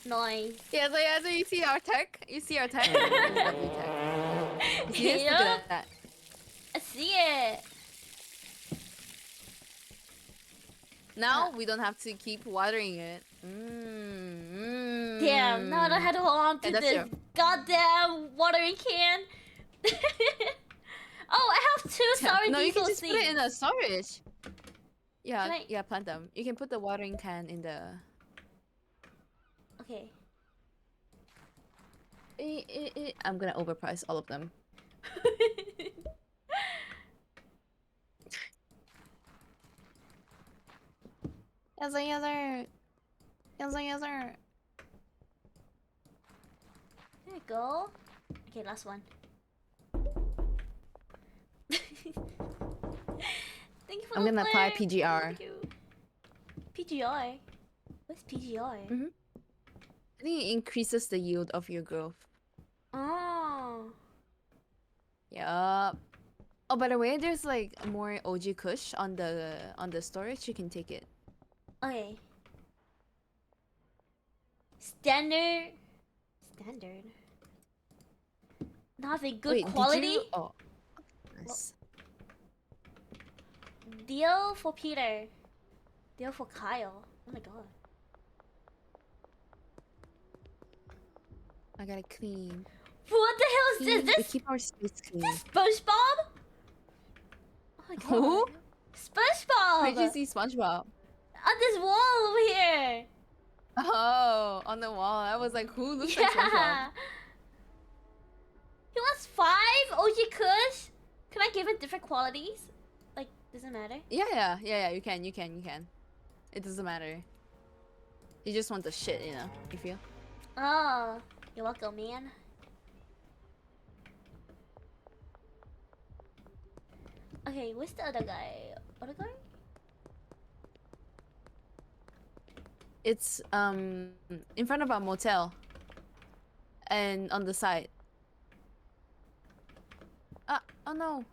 Nice. Yeah, so you see our tech? You see our tech? Lovely tech. You see this? Look Yup. at that. I see it. Now we don't have to keep watering it. Damn, now I don't have to hold on to Yeah, that's this your- goddamn watering can. Oh, I have 2 sour No, you diesel can just seeds. put it in a storage. Yeah, Can I- yeah, plant them. You can put the watering can in the. Okay. I'm gonna overprice all of them. Yes, sir. There we go. Okay, last one. Thank you for I'm the gonna apply flame. PGR. Thank you. PGR? What's PGR? I think it increases the yield of your growth. Oh. Yup. Oh, by the way, there's like more OG Kush on the storage. You can take it. Okay. Standard. not having good Wait, quality. Did you... Oh, nice. Deal for Peter. Deal for Kyle. Oh my god. I gotta clean. What the hell is Clean. this? We keep our space clean. This SpongeBob? Oh my god. Who? SpongeBob! Where'd you see SpongeBob? On this wall over here! Oh, on the wall. I was like, who looks like SpongeBob? He wants 5 OG Kush? Can I give it different qualities? Like, doesn't matter? Yeah. You can. It doesn't matter. You just want the shit, you know. You feel? Oh, you're welcome, man. Okay, where's the other guy? Other guy? It's in front of our motel. And on the side. Oh no.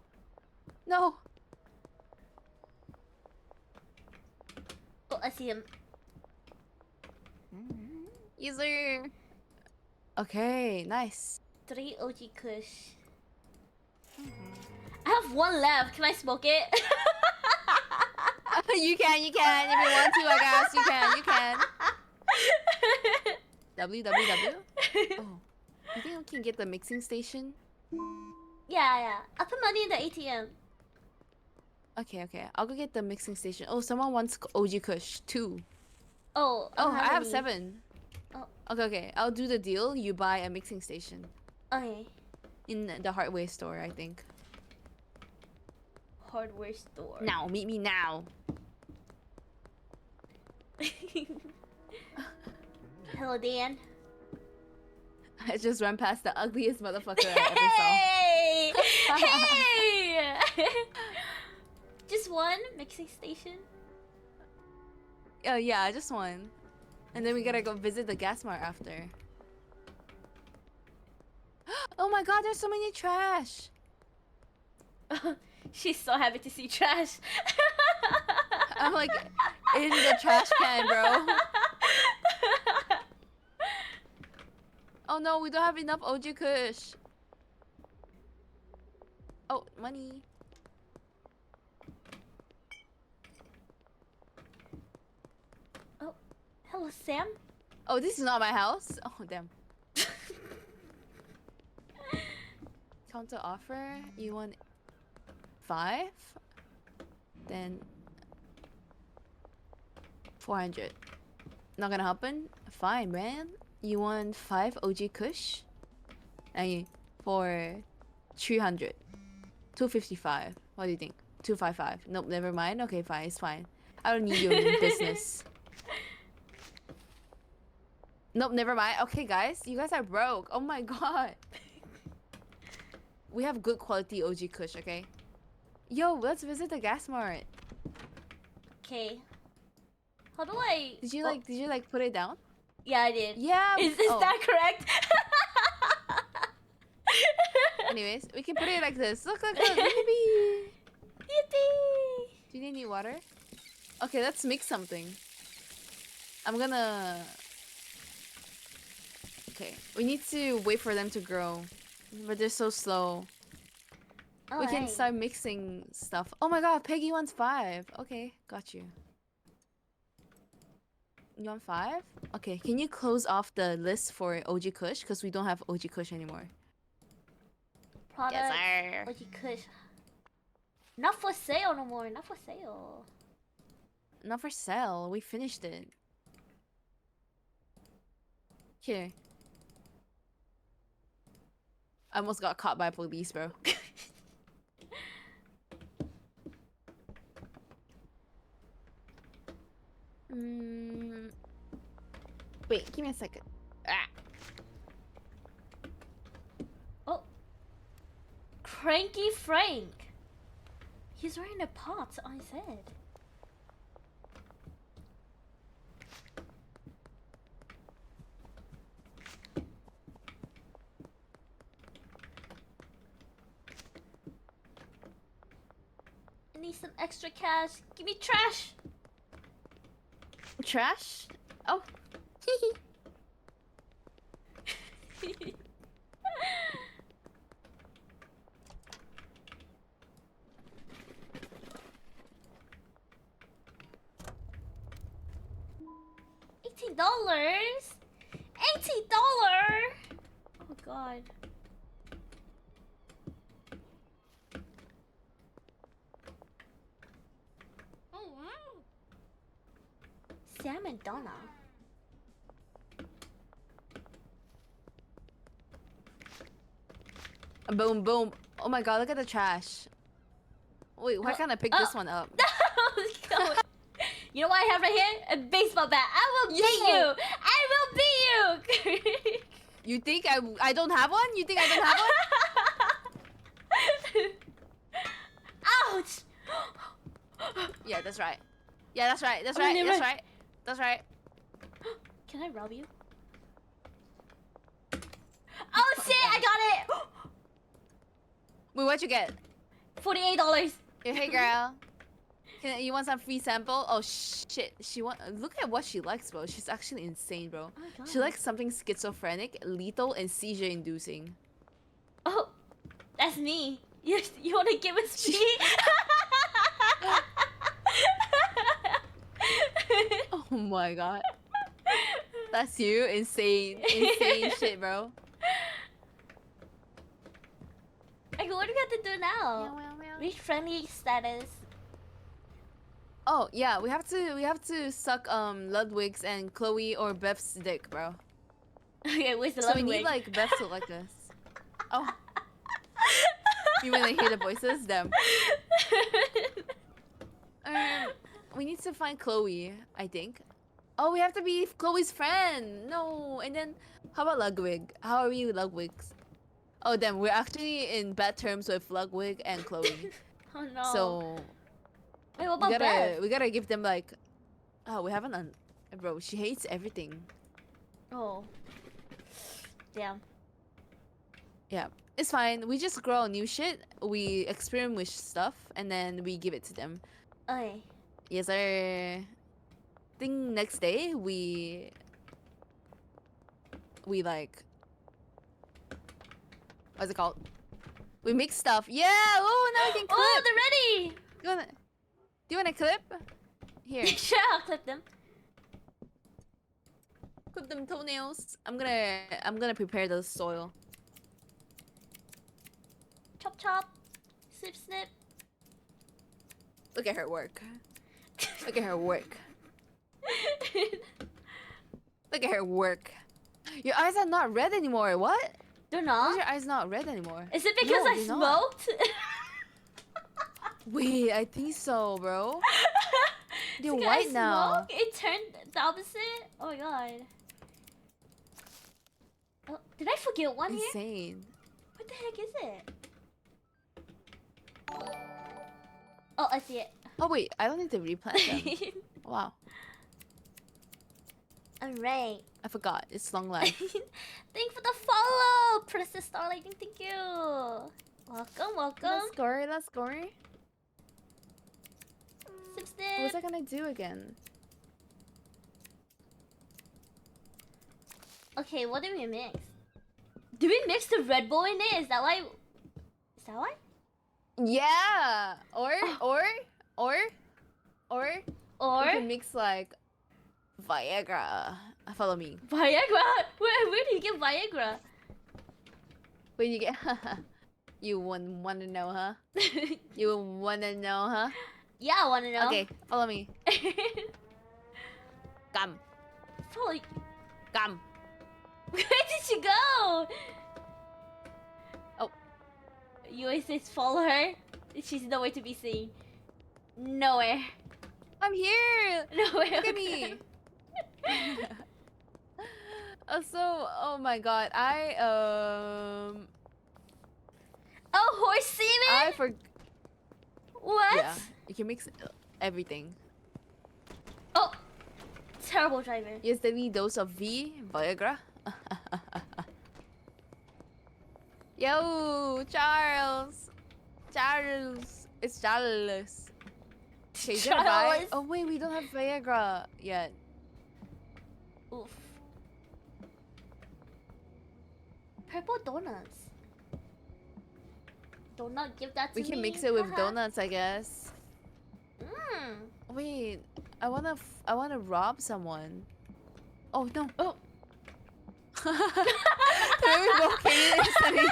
No. Oh, I see him. User. Okay, nice. 3 OG Kush. I have 1 left. Can I smoke it? you can. If you want to, I guess. You can. www? Oh. You think I can get the mixing station? Yeah. I'll put money in the ATM. Okay. I'll go get the mixing station. Oh, someone wants OG Kush. 2. Oh, I have any. 7. Oh. Okay. I'll do the deal. You buy a mixing station. Okay. In the hardware store, I think. Hardware store. Now, meet me now. Hello, Dan. I just ran past the ugliest motherfucker I ever saw. Hey! Just 1 mixing station? Oh yeah, just 1. And then we gotta go visit the gas mart after. Oh my god, there's so many trash! She's so happy to see trash. I'm like in the trash can, bro. Oh no, we don't have enough OG Kush. Oh, money. Oh, hello, Sam. Oh, this is not my house. Oh, damn. Counter offer. You want 5? Then 400. Not gonna happen? Fine, man. You want 5 OG Kush? And for 300. 255. What do you think? 255. Nope, never mind. Okay, fine. It's fine. I don't need your business. Nope, never mind. Okay, guys. You guys are broke. Oh my god. We have good quality OG Kush, okay? Yo, let's visit the gas mart. Okay. How do I... Did you like put it down? Yeah, I did. Yeah. Is that correct? Anyways, we can put it like this. Look. Yippee! Yippee! Do you need water? Okay, let's mix something. I'm gonna... Okay, we need to wait for them to grow. But they're so slow. We can start mixing stuff. Oh my god, Peggy wants 5. Okay, got you. You want 5? Okay, can you close off the list for OG Kush? Because we don't have OG Kush anymore. Product. Yes, sir. OG Kush. Not for sale no more. Not for sale. Not for sale. We finished it. Here. I almost got caught by police, bro. Wait, give me a second. Ah. Oh. Cranky Frank. He's wearing a pot on his head. I need some extra cash. Give me trash. Trash? Oh. $80. $80. Oh god. Oh wow. Salmon Donna. Boom, boom. Oh my god, look at the trash. Wait, why can't I pick this one up? You know what I have right here? A baseball bat. I will beat you. I will beat you. You think I don't have one? You think I don't have one? Ouch. Yeah, that's right. Yeah, that's right. That's Oh, right. never That's mind. right. That's right. Can I rob you? Oh shit! I got it. Wait, what'd you get? $48. Yeah, hey girl. You want some free sample? Oh shit. Look at what she likes, bro. She's actually insane, bro. Oh my god. She likes something schizophrenic, lethal, and seizure inducing. Oh, that's me. You want to give us me? Oh my god. That's you? Insane. Insane shit, bro. Okay, what do we have to do now? Reach friendly status. Oh yeah, we have to suck Ludwig's and Chloe or Beth's dick, bro. Okay, where's the So we Ludwig? need like Beth to like us. Oh. You when they hear the voices? Them. We need to find Chloe, I think. Oh, we have to be Chloe's friend. No, and then how about Ludwig? How are we with Ludwig's? Oh, damn, we're actually in bad terms with Ludwig and Chloe. Oh no. So wait, what about Beth? we gotta give them like, oh, we haven't bro. She hates everything. Oh. Damn. Yeah, it's fine. We just grow new shit. We experiment with stuff, and then we give it to them. Okay. Yes, sir. Think next day we like, what's it called? We make stuff. Yeah. Oh, now we can clip. Oh, they're ready. Do you wanna clip? Here. Sure, I'll clip them. Clip them toenails. I'm gonna prepare the soil. Chop chop. Snip snip. Look at her work. Look at her work. Look at her work. Your eyes are not red anymore. What? They're Why not? is your eyes not red anymore? Is it because No, I they're not. smoked? Wait, I think so, bro. They're Because white I now. smoked? It turned the opposite? Oh my god. Oh, did I forget one here? Insane. What the heck is it? Oh, I see it. Oh wait, I don't need to replant them. Wow, Alright. I forgot. It's long life. Thank for the follow, Princess Starlight. Thank you. Welcome, welcome. Let's score. Let's score. Sip What's snip. I gonna do again? Okay, what did we mix? Did we mix the Red Bull in it? Is that why? Is that why? Yeah. Or Or we can mix like Viagra. Follow me. Viagra? Where do you get Viagra? When you get, you wanna know, huh? You wanna know, huh? Yeah, I wanna know. Okay, follow me. Come, Follow. come. Where did she go? Oh. You always say follow her. She's nowhere to be seen. Nowhere. I'm here. Nowhere. Look at me. Oh my god, Oh, horse semen? I forgot. What? Yeah, you can mix everything. Oh, terrible driver. Yes, daily dose of Viagra. Yo, Charles. It's Charles. Okay, is there a Vi- Charles. Oh wait, we don't have Viagra yet. Oof. Purple donuts. Donut, give that to We me. can mix it with Haha. donuts, I guess. Mm. Wait, I wanna rob someone. Oh no. Oh. There we go. Katie is studying.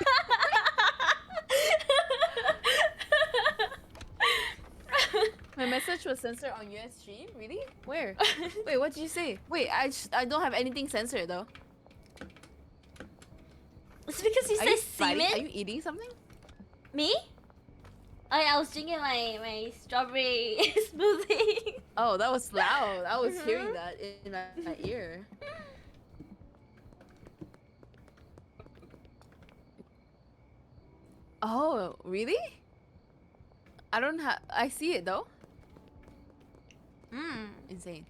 My message was censored on US stream? Really? Where? Wait, what did you say? Wait, I don't have anything censored though. It's because you Are said you fighting? semen. Are you eating something? Me? Oh yeah, I was drinking my strawberry smoothie. Oh, that was loud. I was hearing that in my ear. Oh, really? I don't have. I see it though. Insane.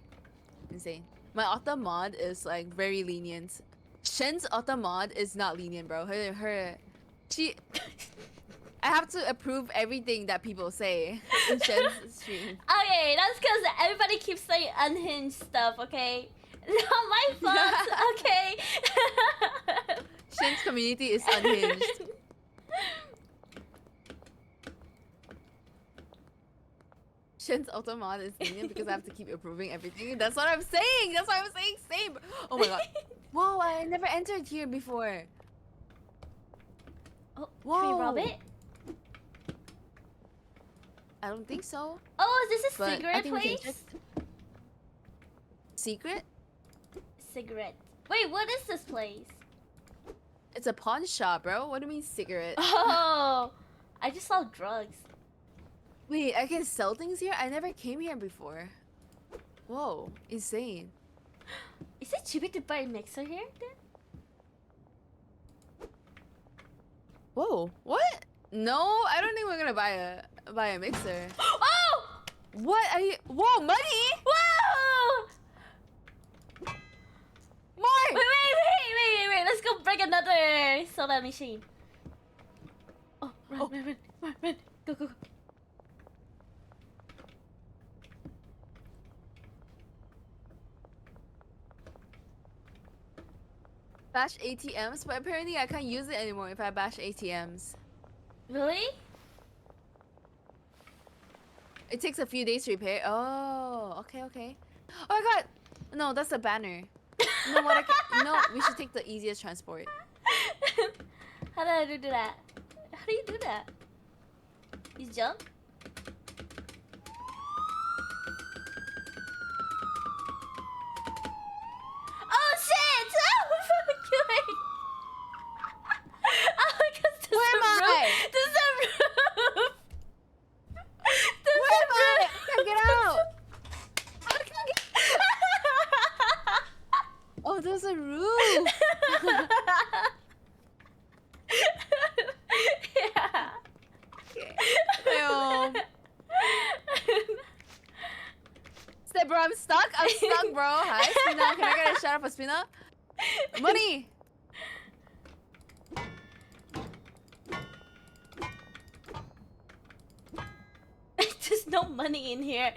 Insane. My auto mod is like very lenient. Shen's auto mod is not lenient, bro. She. I have to approve everything that people say in Shen's stream. Okay, that's because everybody keeps saying unhinged stuff, okay? Not my fault, okay? Shen's community is unhinged. Shen's auto mod is lenient because I have to keep approving everything. That's what I'm saying. That's what I'm saying. Same. Oh my god. Whoa, I never entered here before. Oh, Whoa. can we rob it? I don't think so. Oh, is this a But I cigarette think we can place? Secret? Cigarette. Wait, what is this place? It's a pawn shop, bro. What do you mean cigarette? Oh, I just saw drugs. Wait, I can sell things here? I never came here before. Whoa, insane. Is it cheaper to buy a mixer here then? Whoa, what? No, I don't think we're gonna buy a mixer. Oh! What are you? Whoa, money! Whoa! More! Wait. Let's go break another soda machine. Oh, run. Go. Bash ATMs, but apparently I can't use it anymore if I bash ATMs. Really? It takes a few days to repair. Oh, okay. Oh my god! No, that's a banner. You know what? No, we should take the easiest transport. How do I do that? How do you do that? You jump? Oh shit! Oh fuck you! Oh, because there's Where a am I? roof. There's a roof. There's Where a am I? roof. I can't get out! I can't get... Oh, there's a roof! Yeah. Okay. Step bro, I'm stuck, bro. Hi, Spina. Can I get a shout out for Spina? Money! There's no money in here.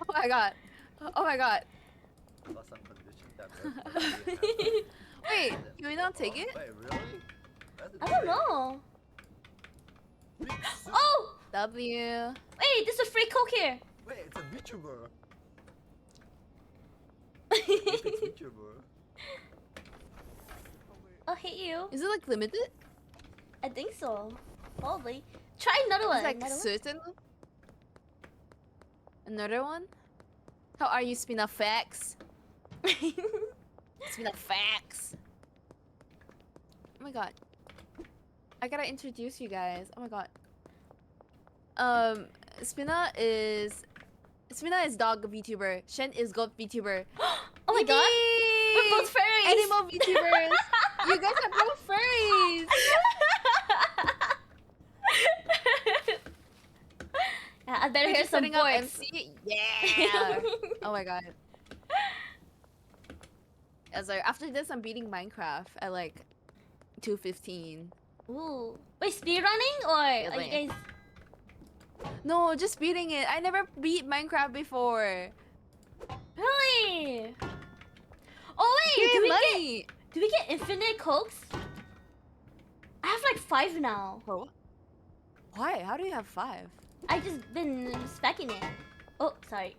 Oh my god. Oh my god. Wait, can we not take it? Wait, really? I don't know. Oh! W. Wait, there's a free Coke here. Wait, it's a VTuber. It's VTuber. I'll hit you. Is it like limited? I think so. Probably. Try another one. It's like Another one? certain. Another one? How are you, Spina Facts? Spina Facts. Oh my god. I gotta introduce you guys. Oh my god. Spina is dog VTuber. Shen is goat VTuber. Oh my god. We're both furries. Animal VTubers. You guys are both furries. Yeah, I better We're hear some setting up voice. MC. Yeah. Oh my god. As like after this, I'm beating Minecraft at like 2:15. Ooh. Wait, speedrunning or are you like- guys? No, just beating it. I never beat Minecraft before. Really? Oh wait, Give do me we money. get infinite Cokes? I have like 5 now. Bro, why? How do you have 5? I just been smacking it. Oh, sorry.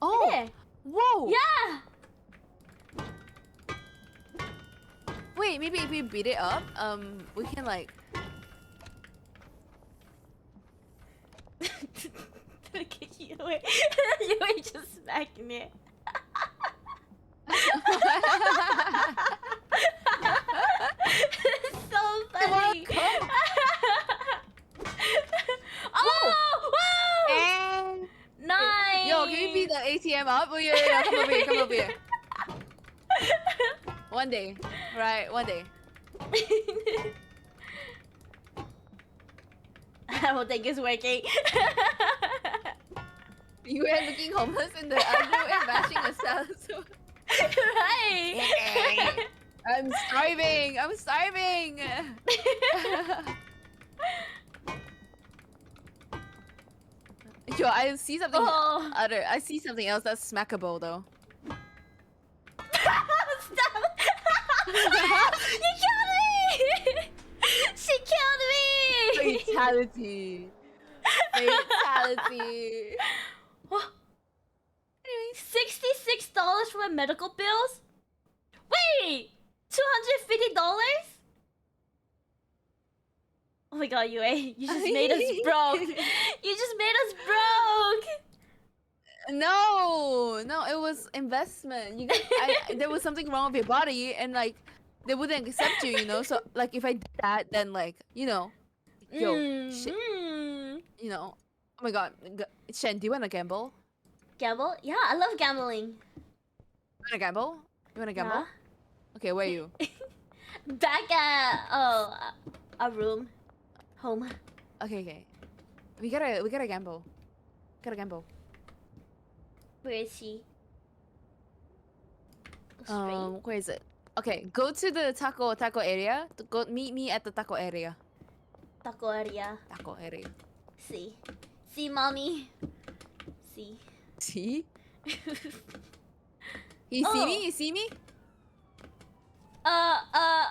Oh! There. Whoa! Yeah! Wait, maybe if we beat it up, we can like. Look at you. You were just smacking it. It's so funny. Oh! Whoa! And Nice! yo, can you beat the ATM up? Oh yeah, come over here, come over here. One day, right? One day. I don't think it's working. You were looking homeless in the outdoor and bashing a salad. Right! I'm starving. I'm starving. Yo, I see something Oh. other. I see something else that's smackable though. Stop! You killed me! She killed me! Fatality. Fatality. $66 for my medical bills? Wait! $250? Oh my god, Yue, you just made us broke! You just made us broke! No, no, it was investment. There was something wrong with your body, and like they wouldn't accept you, you know. So like if I did that, then like you know, yo, shit, you know. Oh my god, Shen, do you wanna gamble? Gamble? Yeah, I love gambling. You wanna gamble? You wanna gamble? Yeah. Okay, where are you? Back at a room, home. Okay. We gotta gamble. Gotta gamble. Where is he? Go straight. Where is it? Okay, go to the taco area. Go meet me at the taco area. Taco area. Taco area. See, mommy. See. See? You see me? You see me? I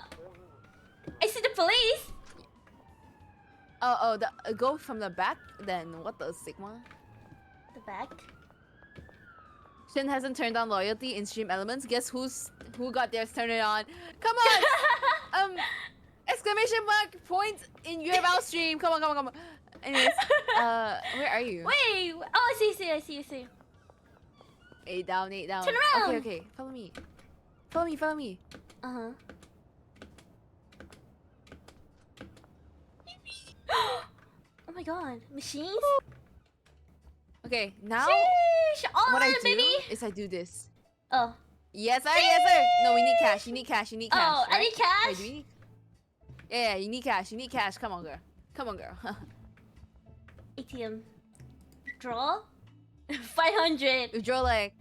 see the police. Go from the back. Then what the Sigma? The back. Shin hasn't turned on loyalty in stream elements. Guess who got theirs turned it on? Come on! Exclamation mark point in your Val stream. Come on. Anyways, where are you? Wait. Oh, I see. 8 down. Turn around. Okay. Follow me. Uh-huh. Oh my god. Machines? Okay, now Sheesh. All what I in, do baby. is I do this. Oh. Yes, sir. No, we need cash. You need cash. Oh, I right? need cash? Wait, do we need... Yeah, you need cash. Come on, girl. ATM. Draw? 500. We draw like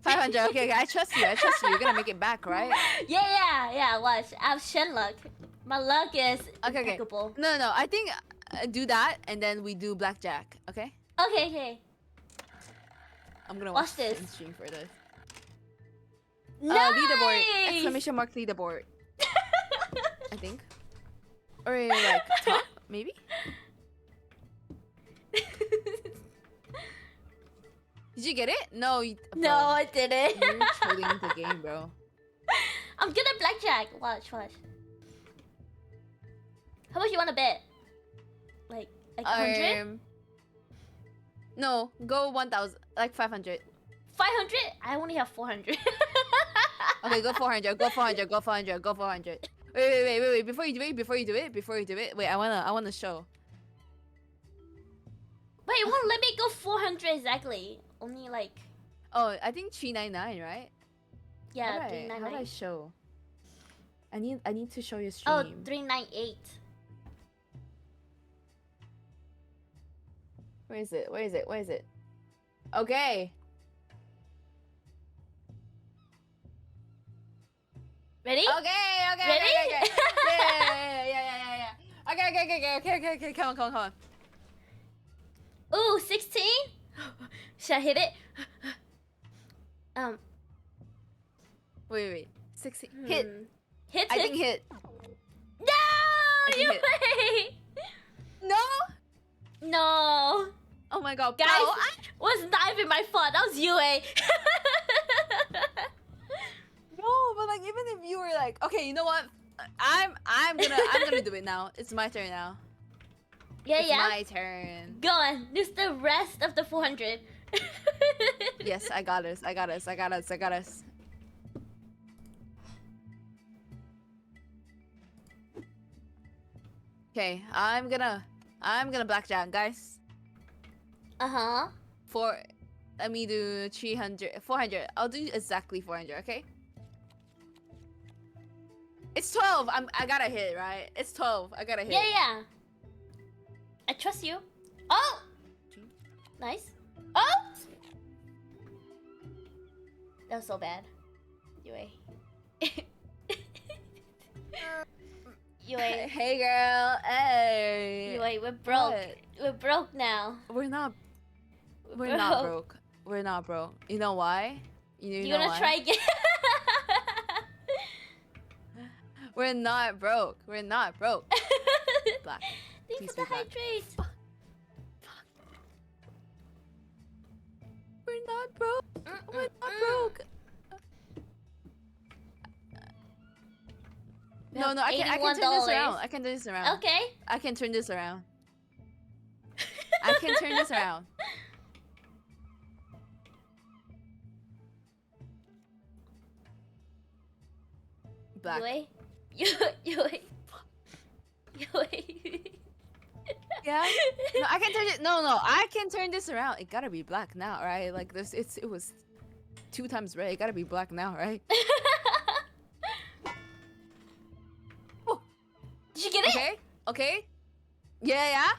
500. Okay, I trust you. You're gonna make it back, right? Yeah. Watch. I have Shen luck. My luck is Okay. impeccable. No. I think do that and then we do blackjack. Okay. Okay. I'm gonna Watch watch this. this stream for this. Nice! Leaderboard! Exclamation mark leaderboard. I think. Or like top, maybe? Did you get it? No. No, I didn't. You're trolling the game, bro. I'm good at blackjack. Watch. How much you want to bet? Like 100? No, go 1,000, like 500. 500? I only have 400. Okay, go 400. Wait. Before you do it. Wait, I wanna show. Wait, it won't let me go 400 exactly. Only like, Oh, I think 399, right? yeah, How do I 399. show? I need to show your stream. Oh, 398. Where is it? Okay. Ready? Okay. Ready? Yeah. Okay. Come on. Ooh, 16? Should I hit it? Wait. 16. Hit. Hit. I think hit. No! I think You hit. wait! No. No. Oh my god, Guys, bro. was not even my fault. That was you, eh? No, but like even if you were like, okay, you know what? I'm gonna do it now. It's my turn now. Yeah, It's yeah. my turn. Go on. This is the rest of the 400. Yes, I got us. I got us. I got us. I got us. Okay, I'm gonna blackjack, guys. Uh-huh. Let me do 300, 400. I'll do exactly 400, okay? It's 12. I gotta hit, right? It's 12. I gotta hit. Yeah, yeah. I trust you. Oh! Nice. Oh! That was so bad. Yue. Yue. Hey, girl. Hey. Yue, we're broke. What? We're broke now. We're not We're broke. We're not broke. You know why? You You know gonna why? try again? We're not broke. We're not broke. Black. Thanks Please for the be black. hydrate. We're not broke. We're not broke. We No, have no, I can turn this $81. around. I can turn this around. Okay. I can turn this around. I can turn this around. Black. Yue. Yue. Yeah. No, I can turn it. No, no, I can turn this around. It gotta be black now, right? Like this, it was 2 times red. It gotta be black now, right? Oh. Did you get it? Okay. Okay. Yeah, yeah.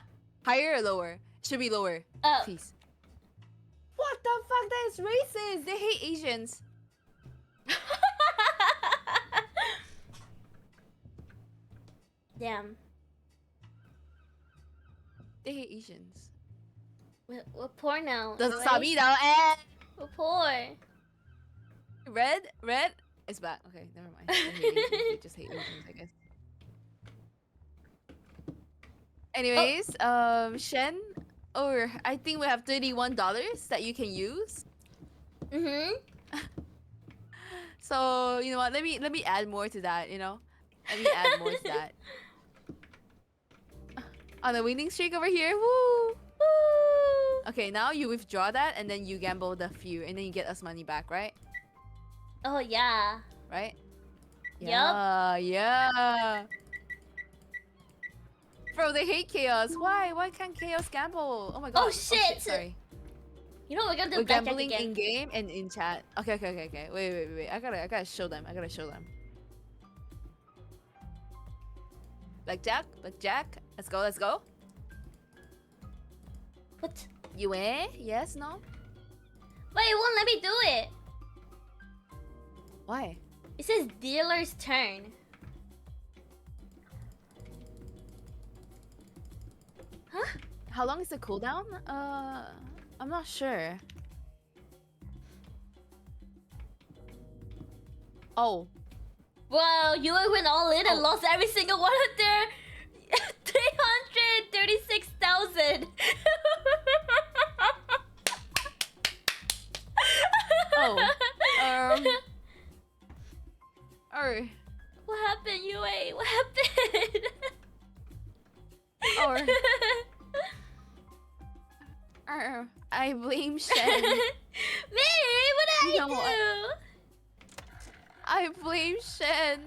Higher or lower? Should be lower. Oh. Please. What the fuck? That is racist. They hate Asians. Damn. They hate Asians. We're poor now. Doesn't alright? stop me though. Eh. We're poor. Red, red. It's black. Okay, never mind. They hate Asians. They just hate Asians, I guess. Anyways, Shen, or I think we have $31 that you can use. Mm-hmm. So you know what? Let me add more to that. You know, let me add more to that. On a winning streak over here. Woo! Woo! Okay, now you withdraw that and then you gamble the few and then you get us money back, right? Oh yeah. Right? Yup. Yeah, yeah. Bro, they hate chaos. Why? Why can't chaos gamble? Oh my god. Oh, shit. Sorry. You know what, we're gonna do We're blackjack gambling again. in game and in chat. Okay, okay, okay, okay. Wait. I gotta show them. I gotta show them. Blackjack. Let's go. What? You eh? Yes? No? Wait, it won't let me do it. Why? It says dealer's turn. Huh? How long is the cooldown? I'm not sure. Oh. Well, you went all in and Oh. lost every single one of their 336,000. Oh. What happened, Yue? What happened? I blame Shen. Me? What did You I know do? what? I blame Shen.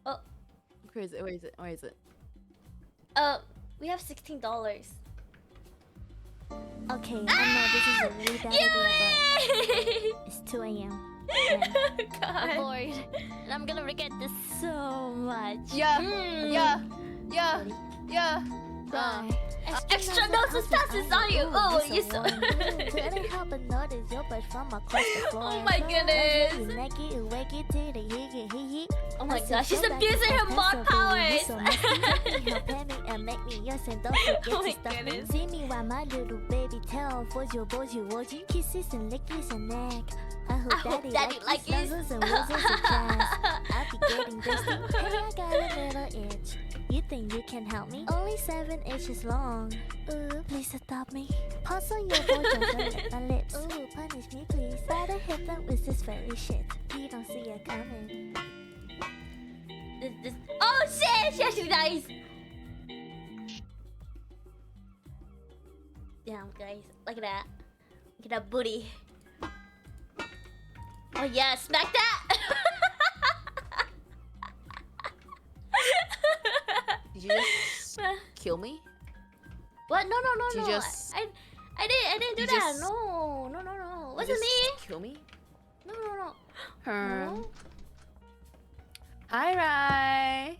Oh. Where is it? We have $16. Okay, I know this is a really bad idea, Yue! but it's 2 a.m. I'm I'm bored, and I'm gonna regret this so much. Yeah. Mm. Yeah. Bye. Extra notes passes on you. Oh, you so. Couldn't help but notice your butt from across the floor. Oh my goodness. Oh my gosh, she's abusing her mod powers. Oh my goodness. See me while my little baby tail for your kisses and lickies and neck. I hope daddy like his nuzzles and whizzles and jazz. I'll be getting thirsty. Hey, I got a little itch. You think you can help me? Only 7 inches long. Ooh, please stop me. Pause on your voice and my lips. Ooh, punish me please. Better hit them with this very shit. You don't see it coming. Oh shit! She actually dies. Damn, guys, look at that. Look at that booty. Oh yeah, smack that. Did you just kill me? What? No. Did you just... I didn't do You that. just- No. you Wasn't just me. kill me? No. Herm. No. Hi, Rai.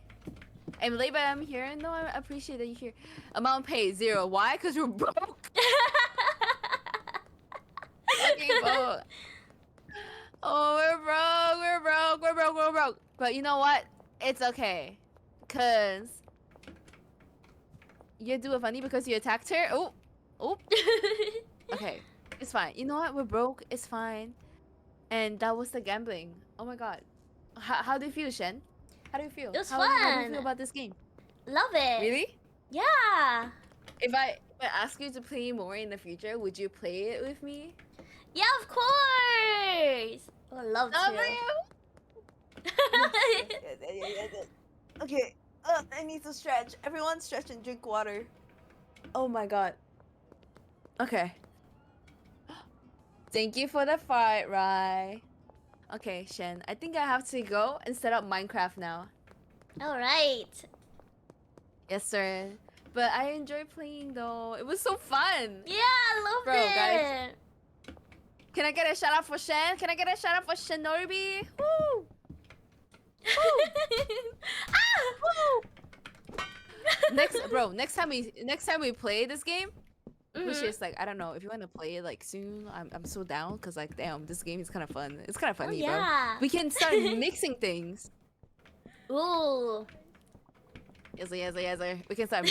I'm late, but I'm here. No, I appreciate that you're here. Amount paid 0. Why? Because we're broke. Fucking broke. Oh, we're broke. But you know what? It's okay. Cause you do it funny because you attacked her. Oh. Okay, it's fine. You know what? We're broke. It's fine. And that was the gambling. Oh my god. How do you feel, Shen? How do you feel? It was How do you fun. feel about this game? Love it. Really? Yeah. If I ask you to play more in the future, would you play it with me? Yeah, of course. I would love Love to. you. Okay, I need to stretch. Everyone stretch and drink water. Oh my god. Okay. Thank you for the fight, Rai. Okay, Shen. I think I have to go and set up Minecraft now. All right. Yes, sir. But I enjoyed playing though. It was so fun. Yeah, I love Bro, it. guys. Can I get a shout out for Shen? Can I get a shout out for Shinobi? Woo! Next time we play this game, which is like, I don't know, if you want to play it like soon, I'm so down because like damn, this game is kind of fun. It's kind of funny, bro. yeah. We can start mixing things. Ooh. Yes, sir. We can start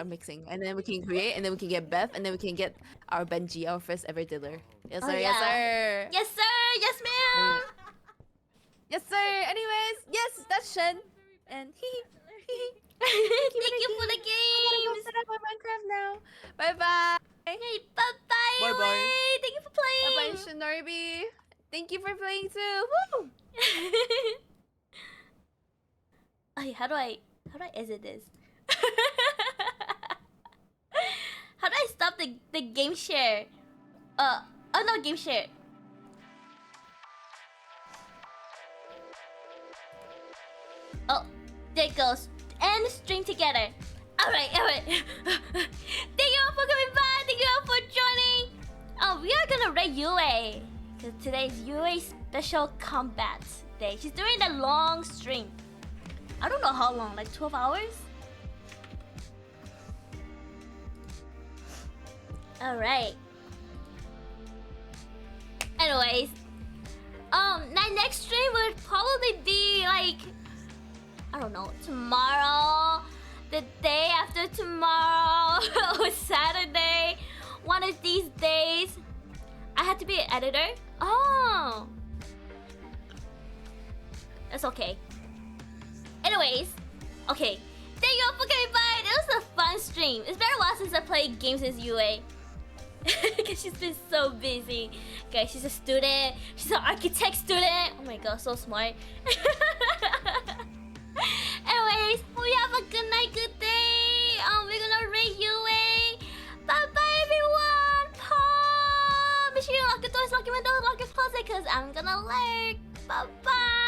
mixing. And then we can create, and then we can get Beth, and then we can get our Benji, our first ever dealer. Yes, Oh, sir. yeah. Yes, sir. Yes, sir. Yes, ma'am. Yes, sir. Anyways, yes, that's Shen. And Thank you for the I'm games. set up on Minecraft now. Bye bye. Hey, bye-bye. Bye-bye. Yui. Thank you for Bye playing. bye, Shinobi. Thank you for playing too. Woo! Oh, how do I exit this? How do I stop the game share? Oh no, game share. Oh, there it goes. And stream together. Alright. Thank you all for coming by. Thank you all for joining. We are gonna rate Yue. Because today is Yue's special combat day. She's doing a long stream. I don't know how long, like 12 hours? Alright. Anyways. My next stream would probably be like, I don't know, tomorrow, the day after tomorrow, or Saturday. One of these days. I had to be an editor. Oh. That's okay. Anyways, okay. Thank you all for coming by. It was a fun stream. It's been a while since I played games as Yue. Because she's been so busy. Guys, she's a student. She's an architect student. Oh my god, so smart. Anyways, hope you have a good night, good day. We're gonna rate Yue. Bye bye everyone. Paw. Make sure you lock your doors, lock your windows, lock your closet, because I'm gonna lurk. Bye bye.